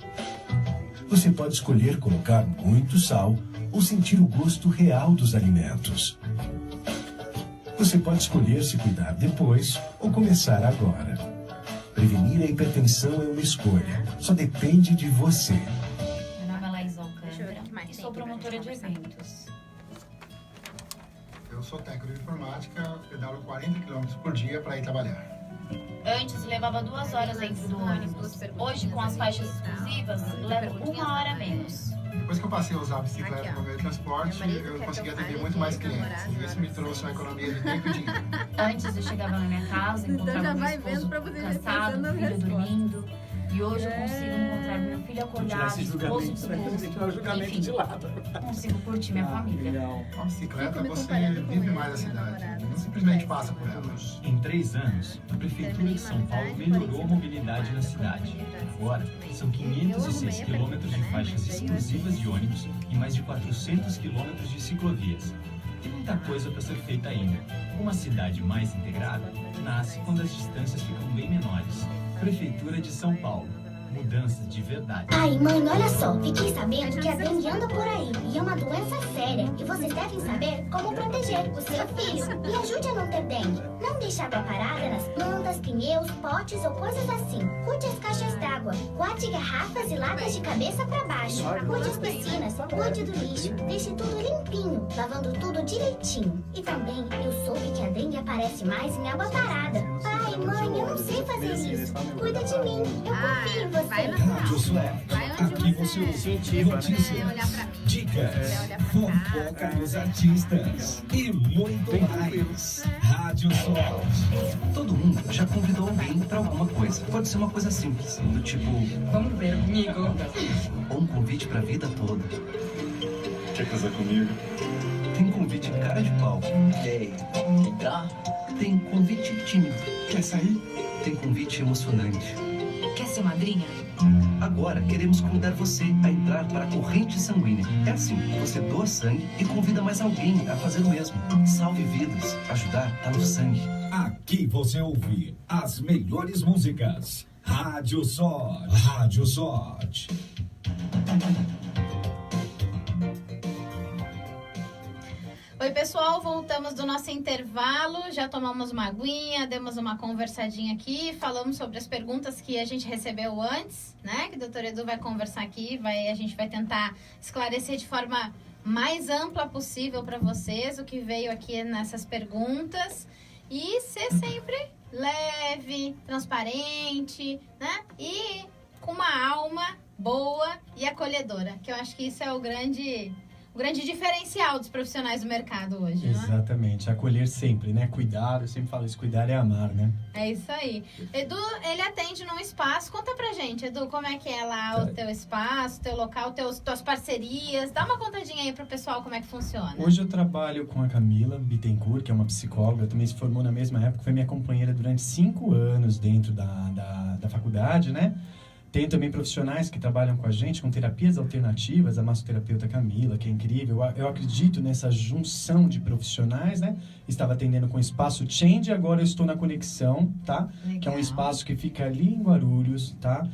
Você pode escolher colocar muito sal ou sentir o gosto real dos alimentos. Você pode escolher se cuidar depois ou começar agora. Prevenir a hipertensão é uma escolha, só depende de você. Meu nome é Laís Deixa eu ver o que mais Alcântara e tem sou aqui pra promotora de gente conversar. eventos. Eu sou técnico de informática, pedalo 40 km por dia para ir trabalhar. Antes levava 2 horas dentro do ônibus. Hoje, com as faixas exclusivas, levo 1 hora menos. Depois que eu passei a usar a bicicleta Aqui, ó. como meio de transporte, Meu marido eu quer consegui que eu atender fale muito que mais os clientes. namorados E isso me trouxe uma economia de tempo e dinheiro. Antes eu chegava na minha casa, Então já encontrava meu vai vendo esposo pra você já cansado, pensando nas filho respostas. dormindo. E hoje eu consigo encontrar meu filho Tirar acordado, esse esposo julgamento, né? Tirar o disposto. julgamento Enfim, de lado. consigo curtir minha família. Legal. Com a bicicleta, Fico me você comparando com vive ele, mais a meu cidade. namorado. Não simplesmente passa por ela. Em 3 anos, a Prefeitura de São Paulo melhorou a mobilidade na cidade. Agora, são 506 quilômetros de faixas exclusivas de ônibus e mais de 400 quilômetros de ciclovias. Tem muita coisa para ser feita ainda. Uma cidade mais integrada nasce quando as distâncias ficam bem menores. Prefeitura de São Paulo. Mudança de verdade. Ai, mãe, olha só. Fiquei sabendo que a dengue anda por aí e é uma doença séria. E vocês devem saber como proteger o seu filho. Me ajude a não ter dengue. Não deixe água parada nas plantas, pneus, potes ou coisas assim. Cuide as caixas d'água. Guarde garrafas e latas de cabeça para baixo. Cuide as piscinas. Cuide do lixo. Deixe tudo limpinho, lavando tudo direitinho. E também eu soube que a dengue aparece mais em água parada. Pai, mãe, eu não sei fazer isso. Cuida de mim. Eu confio em você. Vai na Rádio sua. Swap. Vai onde Aqui você você incentiva, né? notícias, quiser olhar pra mim. dicas, Quiser olhar pra cá, fofoca dos artistas e muito Bem mais. Rádio Swap. Todo mundo já convidou alguém pra alguma coisa. Pode ser uma coisa simples, do tipo, Vamos ver comigo. ou um convite pra vida toda. Quer casar comigo? Tem convite cara de pau. Ei, entrar? Tem convite tímido. Quer sair? Tem convite emocionante. Quer ser madrinha? Agora queremos convidar você a entrar para a corrente sanguínea. É assim, você doa sangue e convida mais alguém a fazer o mesmo. Salve vidas. Ajudar tá no sangue. Aqui você ouve as melhores músicas. Rádio Sorte. Rádio Sorte. Oi, pessoal, voltamos do nosso intervalo, já tomamos uma aguinha, demos uma conversadinha aqui, falamos sobre as perguntas que a gente recebeu antes, né? Que o doutor Edu vai conversar aqui, a gente vai tentar esclarecer de forma mais ampla possível para vocês o que veio aqui nessas perguntas e ser sempre leve, transparente, né? E com uma alma boa e acolhedora, que eu acho que isso é o grande diferencial dos profissionais do mercado hoje, né? Exatamente, acolher sempre, né? Cuidar, eu sempre falo isso, cuidar é amar, né? É isso aí. Edu, ele atende num espaço. Conta pra gente, Edu, como é que é lá o teu espaço, teu local, tuas parcerias. Dá uma contadinha aí pro pessoal como é que funciona. Hoje eu trabalho com a Camila Bittencourt, que é uma psicóloga, também se formou na mesma época, foi minha companheira durante 5 anos dentro da faculdade, né? Tem também profissionais que trabalham com a gente, com terapias alternativas, a massoterapeuta Camila, que é incrível. Eu acredito nessa junção de profissionais, né? Estava atendendo com o Espaço Change, agora eu estou na Conexão, tá? Legal. Que é um espaço que fica ali em Guarulhos, tá?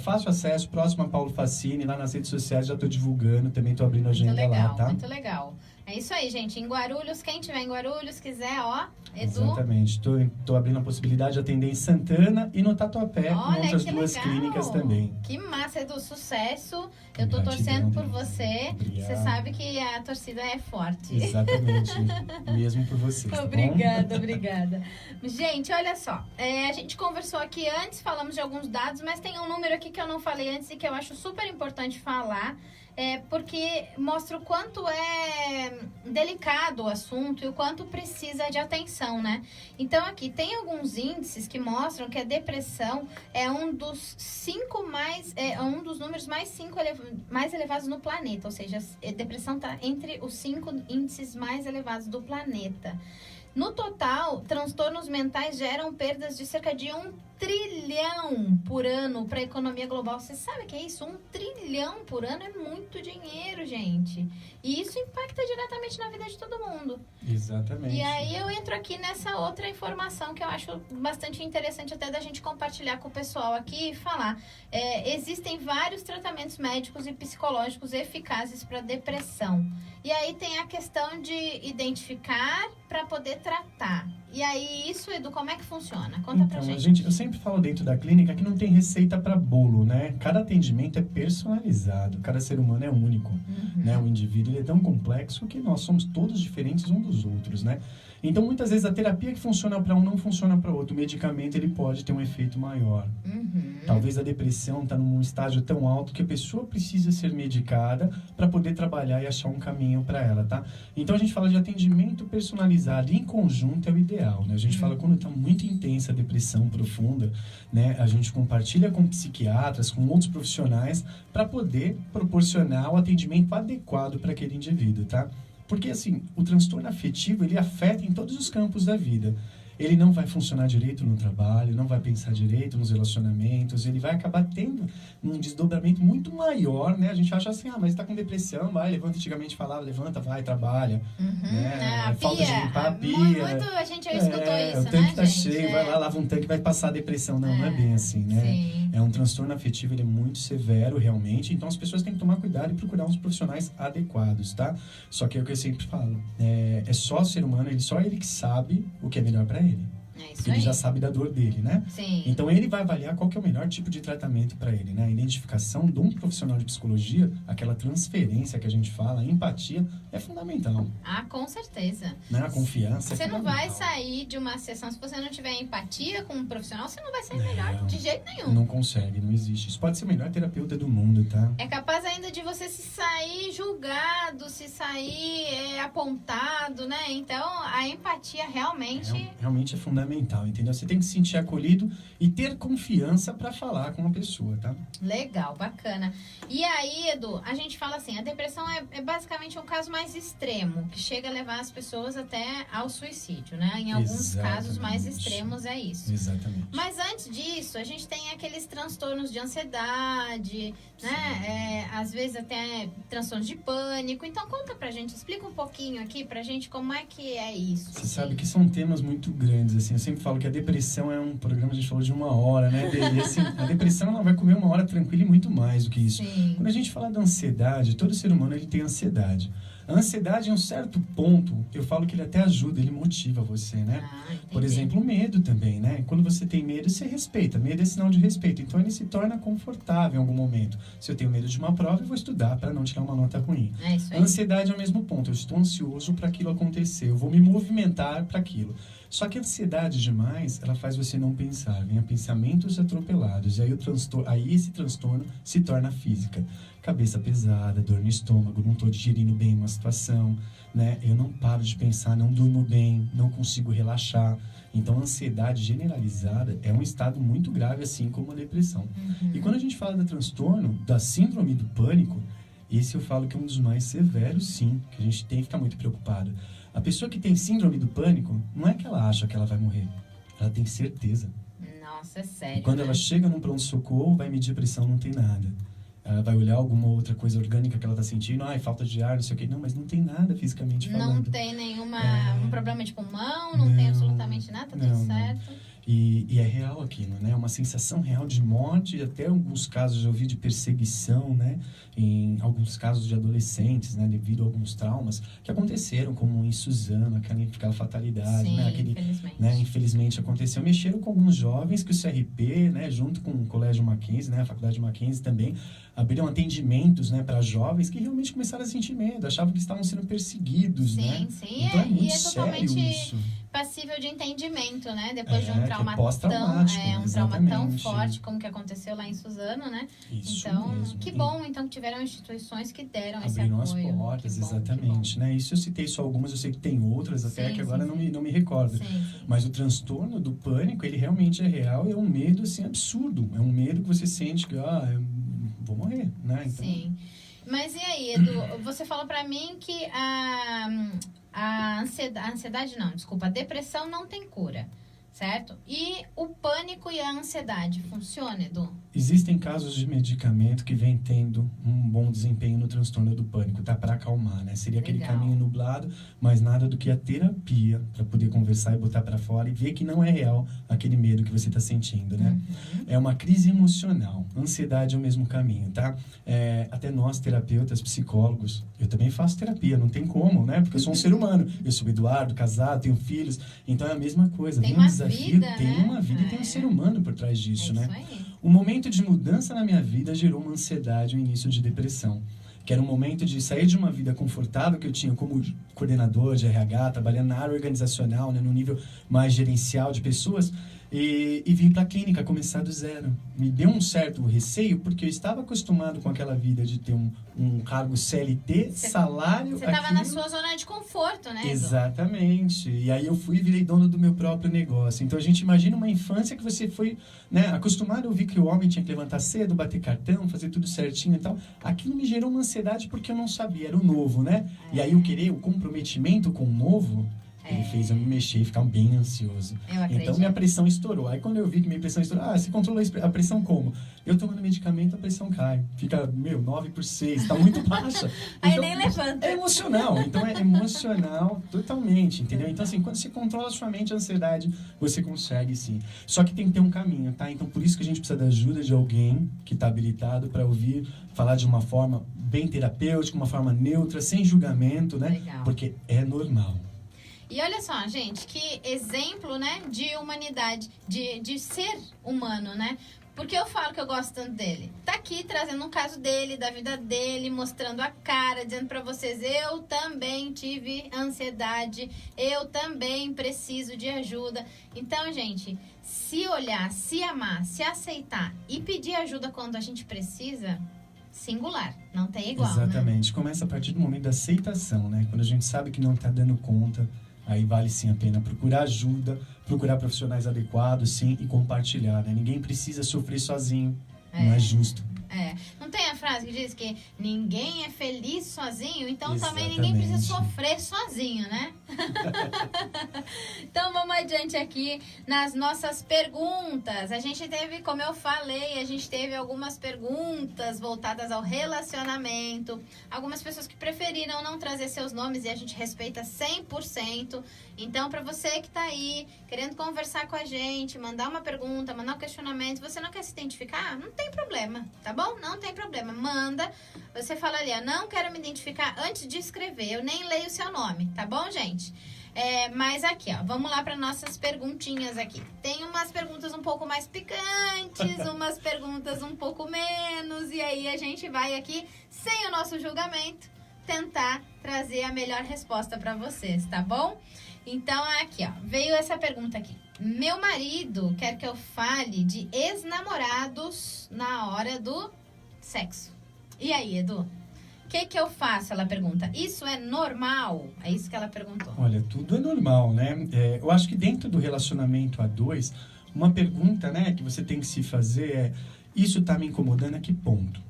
Fácil acesso, próximo a Paulo Facini, lá nas redes sociais, já estou divulgando, também estou abrindo agenda Muito legal, lá, tá? muito legal. É isso aí, gente. Em Guarulhos, quem tiver em Guarulhos, quiser, ó, Edu. Exatamente. Estou abrindo a possibilidade de atender em Santana e no Tatuapé, com Olha, outras que 2 legal. clínicas também. Que massa, Edu, sucesso. Eu tô Gratidão, torcendo por Denise. você. Obrigado. Você sabe que a torcida é forte. Exatamente. Mesmo por vocês, tá bom? Obrigada. Gente, olha só. A gente conversou aqui antes, falamos de alguns dados, mas tem um número aqui que eu não falei antes e que eu acho super importante falar. Porque mostra o quanto é delicado o assunto e o quanto precisa de atenção, né? Então, aqui tem alguns índices que mostram que a depressão é um dos números mais elevados no planeta. Ou seja, a depressão está entre os 5 índices mais elevados do planeta. No total, transtornos mentais geram perdas de cerca de 1 trilhão por ano para a economia global. Você sabe o que é isso? 1 trilhão por ano é muito dinheiro, gente. E isso impacta diretamente na vida de todo mundo. Exatamente. E aí eu entro aqui nessa outra informação que eu acho bastante interessante até da gente compartilhar com o pessoal aqui e falar. Existem vários tratamentos médicos e psicológicos eficazes para depressão. E aí tem a questão de identificar para poder tratar. E aí isso, Edu, como é que funciona? Conta pra gente. Eu sempre falo dentro da clínica que não tem receita para bolo, né? Cada atendimento é personalizado, cada ser humano é único, né? O indivíduo ele é tão complexo que nós somos todos diferentes uns dos outros, né? Então, muitas vezes, a terapia que funciona para um não funciona para outro. O medicamento, ele pode ter um efeito maior. Talvez a depressão está num estágio tão alto que a pessoa precisa ser medicada para poder trabalhar e achar um caminho para ela, tá? Então, a gente fala de atendimento personalizado. Em conjunto é o ideal, né? A gente fala quando está muito intensa a depressão profunda, né? A gente compartilha com psiquiatras, com outros profissionais para poder proporcionar o atendimento adequado para aquele indivíduo, tá? Porque, assim, o transtorno afetivo, ele afeta em todos os campos da vida. Ele não vai funcionar direito no trabalho, não vai pensar direito nos relacionamentos, ele vai acabar tendo um desdobramento muito maior, né? A gente acha assim, mas está com depressão, vai, levanta. Antigamente falava, levanta, vai, trabalha. Né? Falta de limpar a pia. Muito a gente escutou isso, o tanque né, tá gente? cheio, vai lá, lava um tanque, vai passar a depressão. Não é bem assim, né? Sim. É um transtorno afetivo, ele é muito severo, realmente. Então, as pessoas têm que tomar cuidado e procurar uns profissionais adequados, tá? Só que é o que eu sempre falo. É só o ser humano, só ele que sabe o que é melhor para ele. Porque ele já sabe da dor dele, né? Sim. Então, ele vai avaliar qual que é o melhor tipo de tratamento para ele, né? A identificação de um profissional de psicologia, aquela transferência que a gente fala, a empatia, é fundamental. Ah, com certeza. Né? A confiança Você é não fundamental. vai sair de uma sessão, se você não tiver empatia com um profissional, você não vai sair melhor de jeito nenhum. Não consegue, não existe. Isso pode ser o melhor terapeuta do mundo, tá? É capaz ainda de você se sair julgado, se sair apontado, né? Então, a empatia realmente... Realmente é fundamental, entendeu? Você tem que se sentir acolhido e ter confiança para falar com a pessoa, tá? Legal, bacana. E aí, Edu, a gente fala assim, a depressão é basicamente um caso mais extremo, que chega a levar as pessoas até ao suicídio, né? Em alguns casos mais extremos é isso. Exatamente. Mas antes disso, a gente tem aqueles transtornos de ansiedade, né? Às vezes até transtornos de pânico. Então, conta pra gente, explica um pouquinho aqui pra gente como é que é isso. Você sabe que são temas muito grandes, assim. Eu sempre falo que a depressão é um programa, a gente falou de 1 hora, né? E, assim, a depressão, ela vai comer 1 hora tranquila e muito mais do que isso. Sim. Quando a gente fala da ansiedade, todo ser humano, ele tem ansiedade. A ansiedade, em um certo ponto, eu falo que ele até ajuda, ele motiva você, né? Por exemplo, o medo também, né? Quando você tem medo, você respeita. Medo é sinal de respeito. Então, ele se torna confortável em algum momento. Se eu tenho medo de uma prova, eu vou estudar para não tirar uma nota ruim. É isso aí. A ansiedade é o mesmo ponto. Eu estou ansioso para aquilo acontecer. Eu vou me movimentar para aquilo. Só que a ansiedade demais, ela faz você não pensar. Vem a pensamentos atropelados. E aí esse transtorno se torna física. Cabeça pesada, dor no estômago, não estou digerindo bem uma situação, né? Eu não paro de pensar, não durmo bem, não consigo relaxar. Então, a ansiedade generalizada é um estado muito grave, assim como a depressão. E quando a gente fala do transtorno, da síndrome do pânico, esse eu falo que é um dos mais severos, sim, que a gente tem que ficar muito preocupado. A pessoa que tem síndrome do pânico, não é que ela acha que ela vai morrer, ela tem certeza. Nossa, é sério. E quando ela chega num pronto-socorro, vai medir a pressão, não tem nada. Ela vai olhar alguma outra coisa orgânica que ela está sentindo, falta de ar, não sei o quê. Não, mas não tem nada fisicamente falando. Não tem um problema de pulmão, não tem absolutamente nada, tá tudo certo. E é real aquilo, né? Uma sensação real de morte, até alguns casos eu ouvi de perseguição, né? Em alguns casos de adolescentes, né? Devido a alguns traumas que aconteceram, como em Suzano, aquela fatalidade, sim, né? infelizmente. Né? Infelizmente aconteceu. Mexeram com alguns jovens que o CRP, né? Junto com o Colégio Mackenzie, né? A Faculdade Mackenzie também, abriram atendimentos, né? Para jovens que realmente começaram a sentir medo, achavam que estavam sendo perseguidos, né? Sim, então é muito é totalmente sério isso. passível de entendimento, né? Depois de um trauma tão forte como que aconteceu lá em Suzano, né? Isso então, mesmo. que bom, então, que tiveram instituições que deram abriram esse apoio. As portas, exatamente, né? Isso eu citei só algumas, eu sei que tem outras, até que agora não me recordo. Sim. Mas o transtorno do pânico, ele realmente é real e é um medo, assim, absurdo. É um medo que você sente que, eu vou morrer, né? Então, sim. Mas e aí, Edu, você falou pra mim que a a ansiedade não, desculpa, a depressão não tem cura, certo? E o pânico e a ansiedade, funciona, Edu? Existem casos de medicamento que vem tendo um bom desempenho no transtorno do pânico, tá? Para acalmar, né? Seria aquele Legal. caminho nublado, mas nada do que a terapia, para poder conversar e botar para fora e ver que não é real aquele medo que você tá sentindo, né? É uma crise emocional. Ansiedade é o mesmo caminho, tá? Até nós, terapeutas, psicólogos, eu também faço terapia, não tem como, né? Porque eu sou um ser humano. Eu sou Eduardo, casado, tenho filhos, então é a mesma coisa. Tem Vem um uma desafio, vida, tem né? uma vida e tem um ser humano por trás disso, né? Isso aí. O momento de mudança na minha vida gerou uma ansiedade, um início de depressão. Que era um momento de sair de uma vida confortável que eu tinha como coordenador de RH, trabalhando na área organizacional, né, no nível mais gerencial de pessoas, e vir para a clínica, começar do zero. Me deu um certo receio, porque eu estava acostumado com aquela vida de ter um cargo CLT, salário... Você estava na sua zona de conforto, né, Edu? Exatamente. E aí eu fui e virei dono do meu próprio negócio. Então a gente imagina uma infância que você foi, né, acostumado a ouvir que o homem tinha que levantar cedo, bater cartão, fazer tudo certinho e tal. Aquilo me gerou uma ansiedade porque eu não sabia, era o novo, né? E aí eu querer o comprometimento com o novo... Ele fez eu me mexer e ficar bem ansioso. Então minha pressão estourou. Aí quando eu vi que minha pressão estourou, você controlou a pressão como? Eu tomando medicamento, a pressão cai. Fica, 9/6, tá muito baixa. Aí Então, nem levanta. É emocional, então é emocional totalmente, entendeu? Então assim, quando você controla a sua mente, a ansiedade, você consegue sim. Só que tem que ter um caminho, tá? Então por isso que a gente precisa da ajuda de alguém que tá habilitado para ouvir, falar de uma forma bem terapêutica, uma forma neutra, sem julgamento, né? Legal. Porque é normal. E olha só, gente, que exemplo, né, de humanidade, de ser humano, né? Porque eu falo que eu gosto tanto dele. Tá aqui trazendo um caso dele, da vida dele, mostrando a cara, dizendo pra vocês, eu também tive ansiedade, eu também preciso de ajuda. Então, gente, se olhar, se amar, se aceitar e pedir ajuda quando a gente precisa... Singular, não tem igual, Exatamente. né? Começa a partir do momento da aceitação, né? Quando a gente sabe que não está dando conta, aí vale sim a pena procurar ajuda, procurar profissionais adequados, sim, e compartilhar, né? Ninguém precisa sofrer sozinho, não é justo. Não tem a frase que diz que ninguém é feliz sozinho, então Exatamente. também ninguém precisa sofrer sozinho, né? Então vamos adiante aqui nas nossas perguntas. A gente teve, como eu falei, a gente teve algumas perguntas voltadas ao relacionamento. Algumas pessoas que preferiram não trazer seus nomes e a gente respeita 100%. Então, para você que tá aí, querendo conversar com a gente, mandar uma pergunta, mandar um questionamento, se você não quer se identificar, não tem problema, tá bom? Não tem problema. Manda, você fala ali, não quero me identificar antes de escrever, eu nem leio o seu nome, tá bom, gente? Mas aqui, ó, vamos lá para nossas perguntinhas aqui. Tem umas perguntas um pouco mais picantes, umas perguntas um pouco menos, e aí a gente vai aqui, sem o nosso julgamento, tentar trazer a melhor resposta para vocês, tá bom? Então, aqui, ó, veio essa pergunta aqui. Meu marido quer que eu fale de ex-namorados na hora do sexo. E aí, Edu? O que eu faço? Ela pergunta. Isso é normal? É isso que ela perguntou. Olha, tudo é normal, né? Eu acho que dentro do relacionamento a dois, uma pergunta, né, que você tem que se fazer é: isso tá me incomodando a que ponto?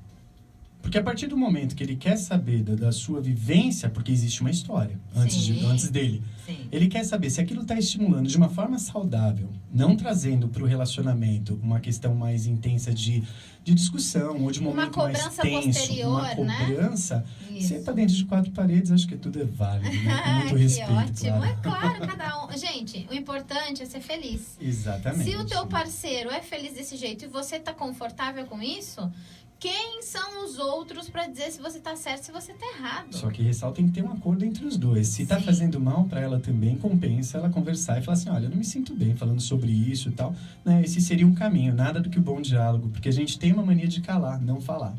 Porque a partir do momento que ele quer saber da sua vivência, porque existe uma história antes dele, ele quer saber se aquilo está estimulando de uma forma saudável, não trazendo para o relacionamento uma questão mais intensa de discussão ou de um momento mais tenso, uma cobrança, né? Você está dentro de quatro paredes, acho que tudo é válido, né? Com muito respeito. Ótimo, claro. é claro, cada um. Gente, o importante é ser feliz. Exatamente. Se o teu parceiro é feliz desse jeito e você está confortável com isso, quem são os outros para dizer se você tá certo, se você tá errado? Só que ressalta, tem que ter um acordo entre os dois. Se tá fazendo mal para ela também, compensa ela conversar e falar assim, olha, eu não me sinto bem falando sobre isso e tal. Né? Esse seria um caminho, nada do que o bom diálogo, porque a gente tem uma mania de calar, não falar.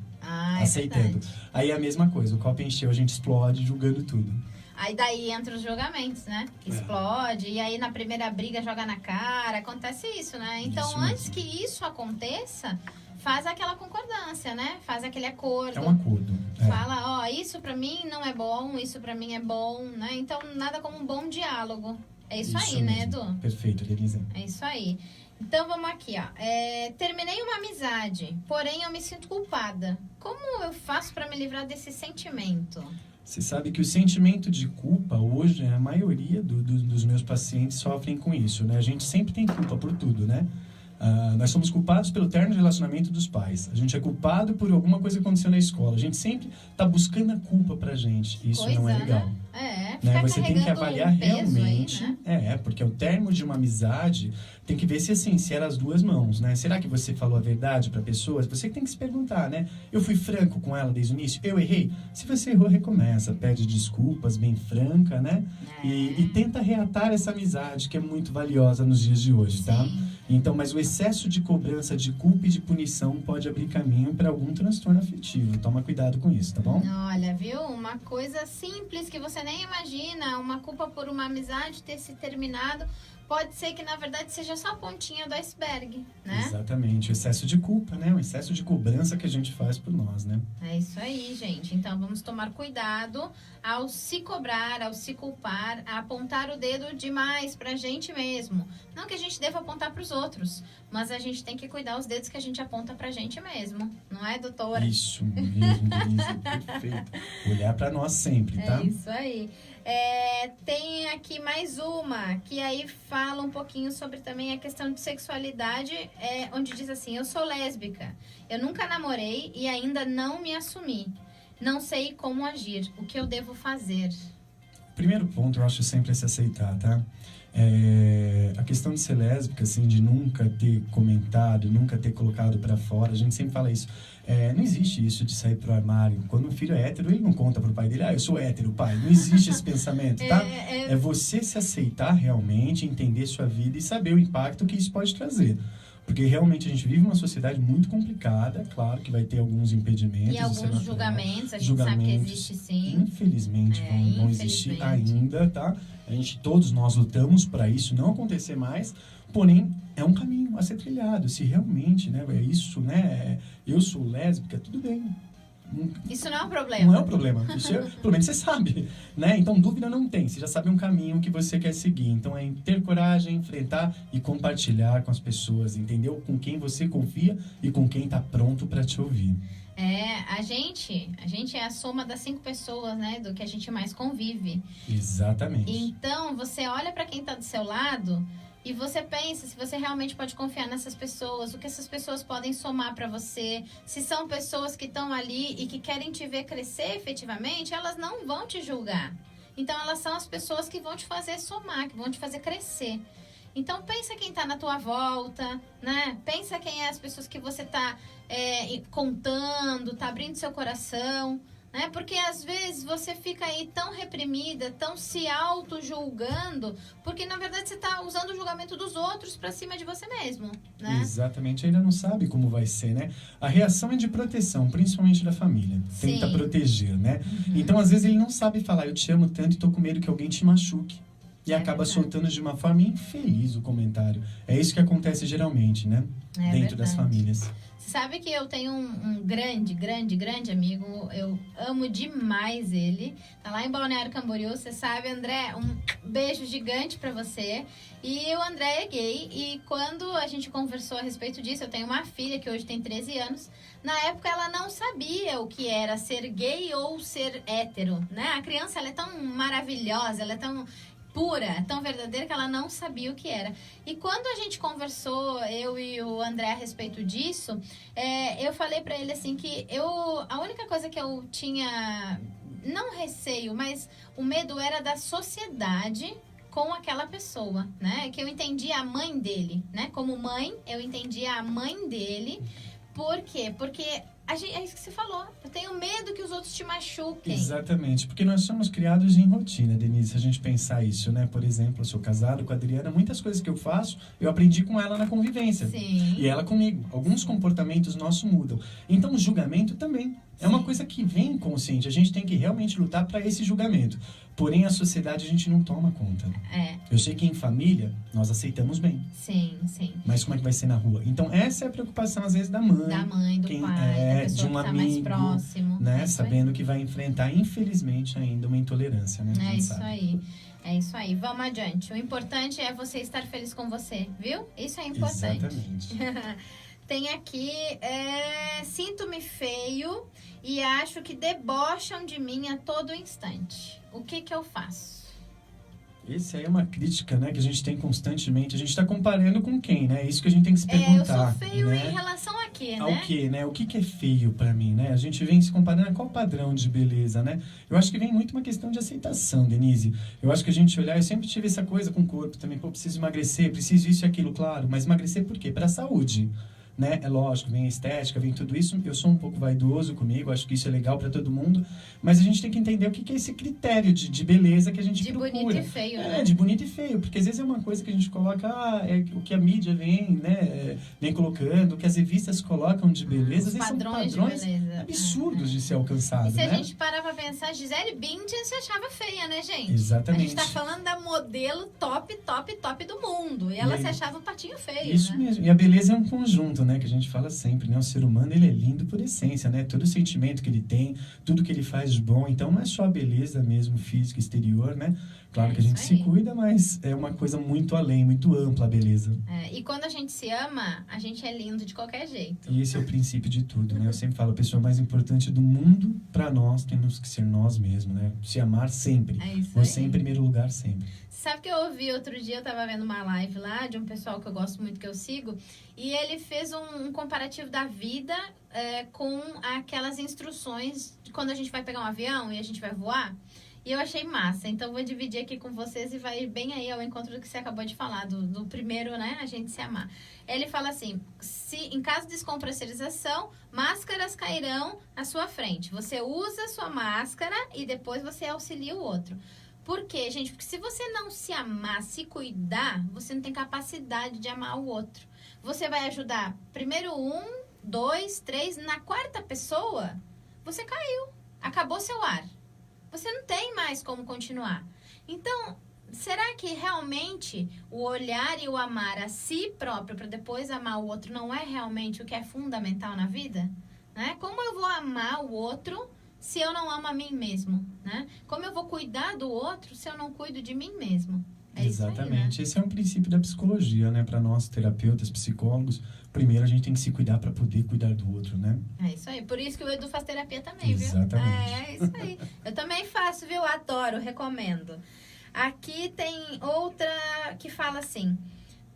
Aceitando. Aí é a mesma coisa, o copo encheu, a gente explode julgando tudo. Aí daí entra os julgamentos, né? Explode, e aí na primeira briga joga na cara, acontece isso, né? Então, isso antes que isso aconteça, faz aquela concordância, né? Faz aquele acordo. É um acordo. Fala, isso pra mim não é bom, isso pra mim é bom, né? Então, nada como um bom diálogo. É isso aí, mesmo. né, Edu? Perfeito, Denise. É isso aí. Então, vamos aqui, ó. Terminei uma amizade, porém eu me sinto culpada. Como eu faço pra me livrar desse sentimento? Você sabe que o sentimento de culpa hoje, a maioria dos meus pacientes sofrem com isso, né? A gente sempre tem culpa por tudo, né? Nós somos culpados pelo término de relacionamento dos pais. A gente é culpado por alguma coisa que aconteceu na escola. A gente sempre está buscando a culpa pra gente. Isso não é legal. Né? Né? Você tem que avaliar realmente. Aí, né? Porque o término de uma amizade tem que ver se assim, se era as duas mãos, né? Será que você falou a verdade pra pessoa? Você tem que se perguntar, né? Eu fui franco com ela desde o início? Eu errei? Se você errou, recomeça. Pede desculpas, bem franca, né? E tenta reatar essa amizade que é muito valiosa nos dias de hoje, tá? Então, mas o excesso de cobrança, de culpa e de punição pode abrir caminho para algum transtorno afetivo. Toma cuidado com isso, tá bom? Olha, viu? Uma coisa simples que você nem imagina, uma culpa por uma amizade ter se terminado, pode ser que, na verdade, seja só a pontinha do iceberg, né? Exatamente. O excesso de culpa, né? O excesso de cobrança que a gente faz por nós, né? É isso aí, gente. Então, vamos tomar cuidado ao se cobrar, ao se culpar, a apontar o dedo demais pra gente mesmo. Não que a gente deva apontar pros outros, mas a gente tem que cuidar os dedos que a gente aponta pra gente mesmo. Não é, doutora? Isso mesmo, Denise. Perfeito. Olhar pra nós sempre, tá? É isso aí. Tem aqui mais uma, que aí fala um pouquinho sobre também a questão de sexualidade, onde diz assim: eu sou lésbica, eu nunca namorei e ainda não me assumi. Não sei como agir, o que eu devo fazer? Primeiro ponto, eu acho sempre se aceitar, tá? A questão de ser lésbica, assim, de nunca ter comentado, nunca ter colocado pra fora, a gente sempre fala isso. Não existe isso de sair pro armário. Quando um filho é hétero, ele não conta pro pai dele: eu sou hétero, pai. Não existe esse pensamento, tá? É você se aceitar realmente, entender sua vida e saber o impacto que isso pode trazer. Porque realmente a gente vive uma sociedade muito complicada, claro que vai ter alguns impedimentos. E alguns julgamentos, a gente sabe que existe sim. Infelizmente vão existir ainda, tá? Todos nós lutamos para isso não acontecer mais, porém é um caminho a ser trilhado. Se realmente, né, é isso, né, eu sou lésbica, tudo bem. Isso não é um problema. Não é um problema. Pelo menos você sabe, né? Então, dúvida não tem. Você já sabe um caminho que você quer seguir. Então, é ter coragem, enfrentar e compartilhar com as pessoas, entendeu? Com quem você confia e com quem tá pronto para te ouvir. A gente é a soma das 5 pessoas, né? Do que a gente mais convive. Exatamente. Então, você olha para quem tá do seu lado e você pensa se você realmente pode confiar nessas pessoas, o que essas pessoas podem somar para você, se são pessoas que estão ali e que querem te ver crescer efetivamente, elas não vão te julgar. Então, elas são as pessoas que vão te fazer somar, que vão te fazer crescer. Então, pensa quem tá na tua volta, né? Pensa quem é as pessoas que você tá contando, tá abrindo seu coração, né? Porque às vezes você fica aí tão reprimida, tão se auto-julgando, porque na verdade você tá usando o julgamento dos outros pra cima de você mesmo, né? Exatamente, ainda não sabe como vai ser, né? A reação é de proteção, principalmente da família. Tenta proteger, né? Então, às vezes ele não sabe falar: eu te amo tanto e tô com medo que alguém te machuque. E acaba soltando de uma forma infeliz o comentário. É isso que acontece geralmente, né? Dentro das famílias. Você sabe que eu tenho um grande amigo, eu amo demais ele. Tá lá em Balneário Camboriú, você sabe, André, um beijo gigante pra você. E o André é gay, e quando a gente conversou a respeito disso, eu tenho uma filha que hoje tem 13 anos. Na época ela não sabia o que era ser gay ou ser hétero, né? A criança, ela é tão maravilhosa, ela é tão pura, tão verdadeira, que ela não sabia o que era. E quando a gente conversou, eu e o André, a respeito disso, eu falei pra ele assim que a única coisa que eu tinha, não receio, mas o medo era da sociedade com aquela pessoa, né? Que eu entendia a mãe dele, né? Como mãe, eu entendia a mãe dele. Por quê? Porque é isso que você falou. Eu tenho medo que os outros te machuquem. Exatamente, porque nós somos criados em rotina, Denise, se a gente pensar isso, né? Por exemplo, eu sou casado com a Adriana, muitas coisas que eu faço, eu aprendi com ela na convivência. Sim. E ela comigo. Alguns comportamentos nossos mudam. Então, o julgamento também é uma coisa que vem inconsciente. A gente tem que realmente lutar para esse julgamento. Porém, a sociedade a gente não toma conta. Eu sei que em família, nós aceitamos bem. Sim, sim. Mas como é que vai ser na rua? Então, essa é a preocupação, às vezes, da mãe. Da mãe, do pai, da pessoa de um que tá amigo, mais próximo. Né? Sabendo que vai enfrentar, infelizmente, ainda uma intolerância, né? É isso aí. É isso aí. Vamos adiante. O importante é você estar feliz com você, viu? Isso é importante. Exatamente. Tem aqui, sinto-me feio e acho que debocham de mim a todo instante. O que eu faço? Essa aí é uma crítica, né, que a gente tem constantemente. A gente está comparando com quem, né? É isso que a gente tem que se perguntar. Eu sou feio, né? em relação a quê, né? Ao quê, né? O que é feio pra mim, né? A gente vem se comparando a qual padrão de beleza, né? Eu acho que vem muito uma questão de aceitação, Denise. Eu acho que a gente olhar, eu sempre tive essa coisa com o corpo também. Pô, preciso emagrecer, preciso isso e aquilo, claro. Mas emagrecer por quê? Pra saúde. Né? É lógico, vem a estética, vem tudo isso. Eu sou um pouco vaidoso comigo, acho que isso é legal para todo mundo. Mas a gente tem que entender o que é esse critério de beleza que a gente procura. De bonito e feio, né? De bonito e feio. Porque às vezes é uma coisa que a gente coloca, é o que a mídia vem, né? Vem colocando, o que as revistas colocam de beleza. Às vezes são padrões de beleza. absurdos de ser alcançado, E se a né? gente parar pra pensar, Gisele Bündchen se achava feia, né, gente? Exatamente. A gente tá falando da modelo top do mundo. E ela se achava um patinho feio, Isso né? mesmo. E a beleza é um conjunto, né? Que a gente fala sempre, né? O ser humano, ele é lindo por essência, né? Todo o sentimento que ele tem, tudo que ele faz de bom. Então, não é só a beleza mesmo, física, exterior, né? Claro que a gente se cuida, mas é uma coisa muito além, muito ampla a beleza. E quando a gente se ama, a gente é lindo de qualquer jeito. E esse é o princípio de tudo, né? Eu sempre falo, a pessoa mais importante do mundo, pra nós, temos que ser nós mesmos, né? Se amar sempre. É isso Você aí. em primeiro lugar sempre. Sabe que eu ouvi outro dia, eu tava vendo uma live lá de um pessoal que eu gosto muito, que eu sigo, e ele fez um comparativo da vida com aquelas instruções de quando a gente vai pegar um avião e a gente vai voar. E eu achei massa, então vou dividir aqui com vocês e vai bem aí ao encontro do que você acabou de falar, do primeiro, né, a gente se amar. Ele fala assim, em caso de descompressurização, máscaras cairão à sua frente. Você usa a sua máscara e depois você auxilia o outro. Por quê, gente? Porque se você não se amar, se cuidar, você não tem capacidade de amar o outro. Você vai ajudar primeiro 1, 2, 3, na quarta pessoa, você caiu. Acabou seu ar. Você não tem mais como continuar. Então, será que realmente o olhar e o amar a si próprio para depois amar o outro não é realmente o que é fundamental na vida? Né? Como eu vou amar o outro se eu não amo a mim mesmo, né? Como eu vou cuidar do outro se eu não cuido de mim mesmo? Exatamente. Isso aí, né? Esse é um princípio da psicologia, né? Para nós, terapeutas, psicólogos, primeiro a gente tem que se cuidar para poder cuidar do outro, né? É isso aí. Por isso que o Edu faz terapia também, viu? Exatamente. É isso aí. Eu também faço, viu? Adoro, recomendo. Aqui tem outra que fala assim: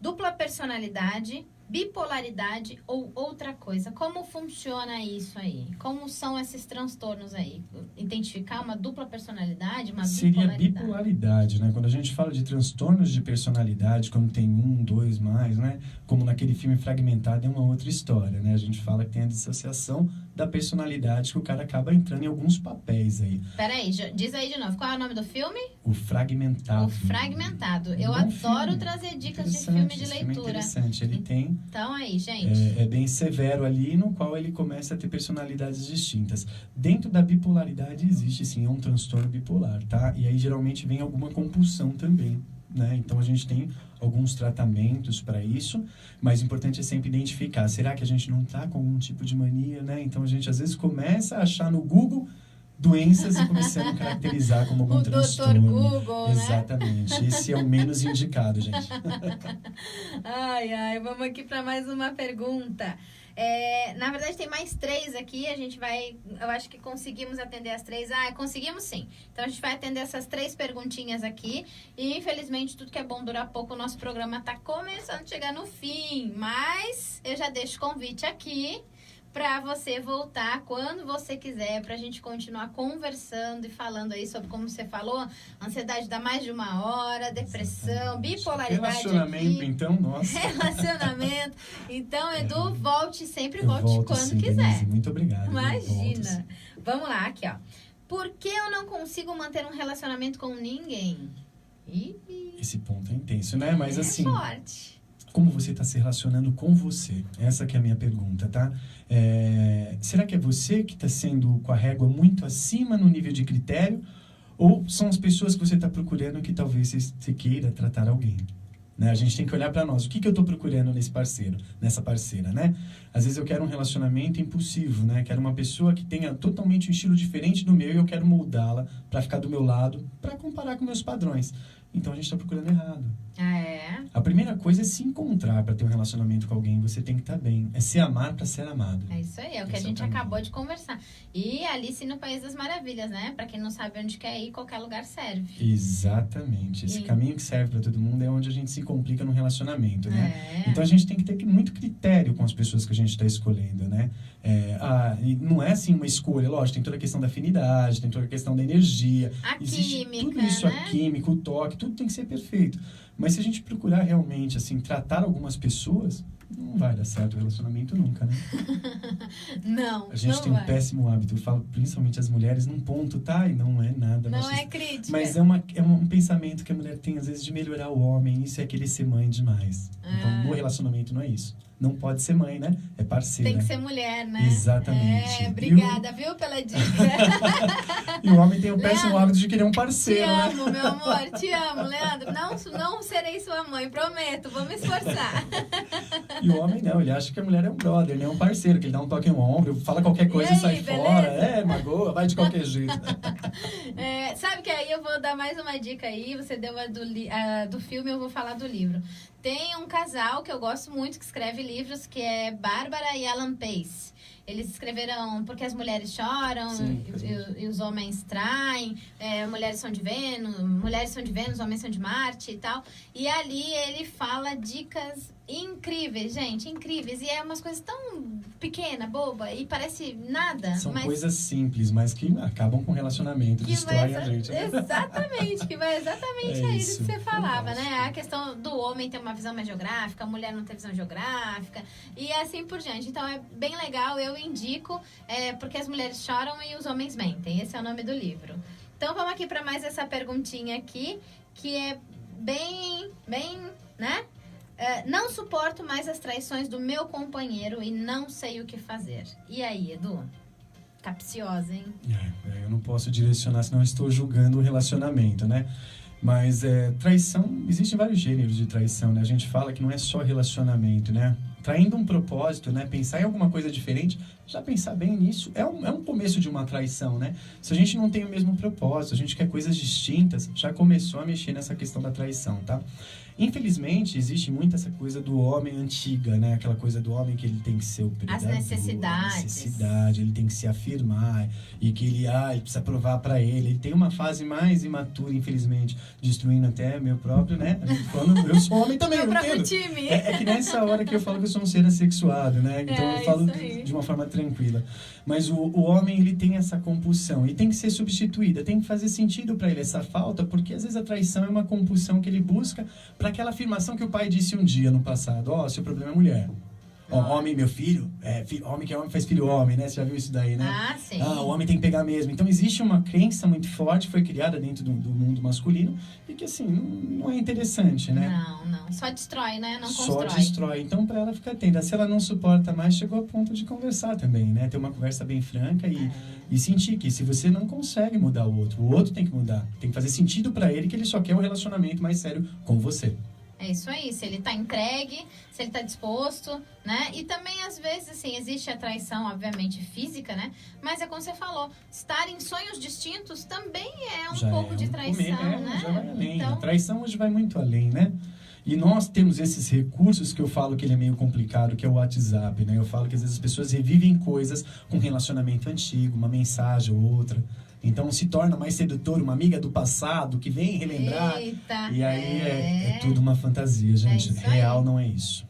dupla personalidade, bipolaridade ou outra coisa. Como funciona isso aí? Como são esses transtornos aí? Identificar uma dupla personalidade, uma Seria bipolaridade? bipolaridade, né? Quando a gente fala de transtornos de personalidade, quando tem 1, 2 mais, né? Como naquele filme Fragmentado, é uma outra história, né? A gente fala que tem a dissociação da personalidade, que o cara acaba entrando em alguns papéis aí. Peraí, diz aí de novo. Qual é o nome do filme? O Fragmentado. O Fragmentado. Eu adoro trazer dicas de filme de leitura. Filme é interessante. Ele tem... Então aí, gente. É bem severo ali, no qual ele começa a ter personalidades distintas. Dentro da bipolaridade existe, sim, um transtorno bipolar, tá? E aí, geralmente, vem alguma compulsão também, né? Então, a gente tem alguns tratamentos para isso, mas o importante é sempre identificar. Será que a gente não está com algum tipo de mania, né? Então, a gente, às vezes, começa a achar no Google doenças e começando a caracterizar como algum transtorno. O Dr. Google, Exatamente. Né? Esse é o menos indicado, gente. Ai, vamos aqui para mais uma pergunta. Na verdade, tem mais 3 aqui. A gente vai... Eu acho que conseguimos atender as 3. Conseguimos sim. Então, a gente vai atender essas 3 perguntinhas aqui. E, infelizmente, tudo que é bom dura pouco. O nosso programa tá começando a chegar no fim. Mas eu já deixo o convite aqui para você voltar quando você quiser, pra gente continuar conversando e falando aí sobre, como você falou, ansiedade dá mais de 1 hora, depressão, bipolaridade. Relacionamento, aqui. então, nossa. Relacionamento. Então, Edu, volte sempre, volte volto, quando sim, quiser. Denise, muito obrigado. Imagina. Vamos lá, aqui, ó. Por que eu não consigo manter um relacionamento com ninguém? Esse ponto é intenso, né? Mas assim, forte. Como você está se relacionando com você? Essa que é a minha pergunta, tá? Será que é você que está sendo com a régua muito acima no nível de critério? Ou são as pessoas que você está procurando que talvez você queira tratar alguém? Né? A gente tem que olhar para nós. O que eu estou procurando nesse parceiro, nessa parceira, né? Às vezes eu quero um relacionamento impulsivo, né? Quero uma pessoa que tenha totalmente um estilo diferente do meu e eu quero moldá-la para ficar do meu lado, para comparar com meus padrões. então a gente está procurando errado. Ah, é? A primeira coisa é se encontrar para ter um relacionamento com alguém. Você tem que estar bem. É se amar para ser amado. É isso aí, é o que a gente Exatamente. acabou de conversar. E Alice no País das Maravilhas, né? Pra quem não sabe onde quer ir, qualquer lugar serve. Exatamente. Esse caminho que serve para todo mundo é onde a gente se complica no relacionamento, né? É. Então a gente tem que ter muito critério com as pessoas que a gente está escolhendo, né? E não é assim uma escolha, lógico, tem toda a questão da afinidade, tem toda a questão da energia. A Existe química, tudo isso, né? a química, o toque, tudo tem que ser perfeito. Mas se a gente procurar realmente, assim, tratar algumas pessoas, não vai dar certo o relacionamento nunca, né? Não, A gente não tem vai. um péssimo hábito, eu falo principalmente as mulheres, num ponto, tá? E não é nada. Não machista. é crítica. Mas é um pensamento que a mulher tem, às vezes, de melhorar o homem. Isso é querer ser mãe demais. Então, no relacionamento não é isso. Não pode ser mãe, né? É parceira. Tem que ser mulher, né? Exatamente. É, obrigada, viu, pela dica. E o homem tem o péssimo Leandro, hábito de querer um Te parceiro, né? amo, meu amor, te amo, Leandro. Não serei sua mãe, prometo, vou me esforçar. E o homem não, ele acha que a mulher é um brother, ele é um parceiro, que ele dá um toque no ombro, fala qualquer coisa e, aí, sai beleza? fora. Magoa, vai de qualquer jeito. Sabe que aí eu vou dar mais uma dica aí, você deu a do filme, eu vou falar do livro. Tem um casal que eu gosto muito, que escreve livros, que é Bárbara e Alan Pace. Eles escreveram Porque as Mulheres Choram, Sim, e os Homens Traem, mulheres são de Vênus, homens são de Marte e tal. E ali ele fala dicas incríveis, gente, incríveis. E é umas coisas tão pequena, boba, e parece nada. São mas coisas simples, mas que acabam com o relacionamento, destroem a gente. Né? Exatamente, que vai exatamente É a isso, isso que você falava, fantástico. né? A questão do homem ter uma visão mais geográfica, a mulher não ter visão geográfica, e assim por diante. Então é bem legal, eu indico, Porque as Mulheres Choram e os Homens Mentem. Esse é o nome do livro. Então vamos aqui para mais essa perguntinha aqui, que é bem, né? Não suporto mais as traições do meu companheiro e não sei o que fazer. E aí, Edu? Capciosa, hein? Eu não posso direcionar, senão eu estou julgando o relacionamento, né? Mas traição, existem vários gêneros de traição, né? A gente fala que não é só relacionamento, né? Traindo um propósito, né? Pensar em alguma coisa diferente, já pensar bem nisso, é um começo de uma traição, né? Se a gente não tem o mesmo propósito, a gente quer coisas distintas, já começou a mexer nessa questão da traição, tá? Infelizmente, existe muito essa coisa do homem antiga, né? Aquela coisa do homem que ele tem que ser o predador. As necessidades. A necessidade, ele tem que se afirmar e que ele precisa provar pra ele. Ele tem uma fase mais imatura, infelizmente, destruindo até meu próprio, né? Quando eu sou homem também, Meu eu próprio entendo. time. É que nessa hora que eu falo que eu sou um ser assexuado, né? Então eu falo isso aí. de uma forma tranquila. Mas o homem, ele tem essa compulsão e tem que ser substituída, tem que fazer sentido pra ele essa falta, porque às vezes a traição é uma compulsão que ele busca para aquela afirmação que o pai disse um dia no passado: seu problema é mulher. Homem, meu filho, homem que é homem faz filho homem, né? Você já viu isso daí, né? Ah, sim. O homem tem que pegar mesmo. Então existe uma crença muito forte, foi criada dentro do mundo masculino, e que assim, não é interessante, né? Não. Só destrói, né? Não Só constrói. destrói. Então, para ela ficar atenta. Se ela não suporta mais, chegou a ponto de conversar também, né? Ter uma conversa bem franca e sentir que se você não consegue mudar o outro tem que mudar. Tem que fazer sentido para ele que ele só quer um relacionamento mais sério com você. É isso aí, se ele tá entregue, se ele tá disposto, né? E também, às vezes, assim, existe a traição, obviamente, física, né? Mas é como você falou, estar em sonhos distintos também é um pouco de traição, né? Já vai além. Então, A traição hoje vai muito além, né? E nós temos esses recursos que eu falo que ele é meio complicado, que é o WhatsApp, né? Eu falo que às vezes as pessoas revivem coisas com relacionamento antigo, uma mensagem ou outra. Então se torna mais sedutor uma amiga do passado que vem relembrar. Eita, e aí é tudo uma fantasia, gente. isso Real aí. não é isso.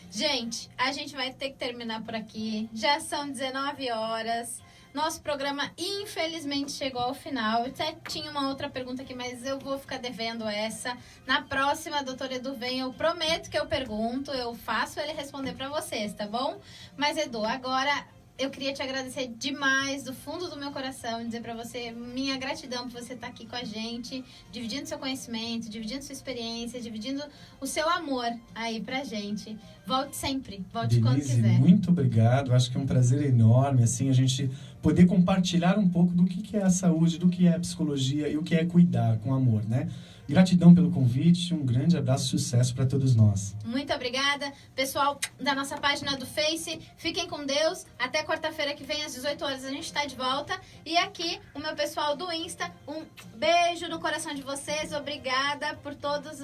gente, a gente vai ter que terminar por aqui. Já são 19 horas. Nosso programa, infelizmente, chegou ao final. Eu até tinha uma outra pergunta aqui, mas eu vou ficar devendo essa. Na próxima, doutor Edu vem, eu prometo que eu pergunto, eu faço ele responder para vocês, tá bom? Mas, Edu, agora eu queria te agradecer demais, do fundo do meu coração, dizer para você minha gratidão por você estar aqui com a gente, dividindo seu conhecimento, dividindo sua experiência, dividindo o seu amor aí pra gente. Volte sempre, volte quando Denise, quiser. muito obrigado. Acho que é um prazer enorme, assim, a gente poder compartilhar um pouco do que é a saúde, do que é a psicologia e o que é cuidar com amor, né? Gratidão pelo convite, um grande abraço, sucesso para todos nós. Muito obrigada. Pessoal da nossa página do Face, fiquem com Deus. Até quarta-feira que vem, às 18 horas, a gente está de volta. E aqui, o meu pessoal do Insta, um beijo no coração de vocês. Obrigada por todas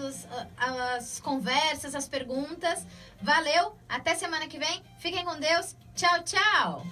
as conversas, as perguntas. Valeu, até semana que vem. Fiquem com Deus. Tchau, tchau.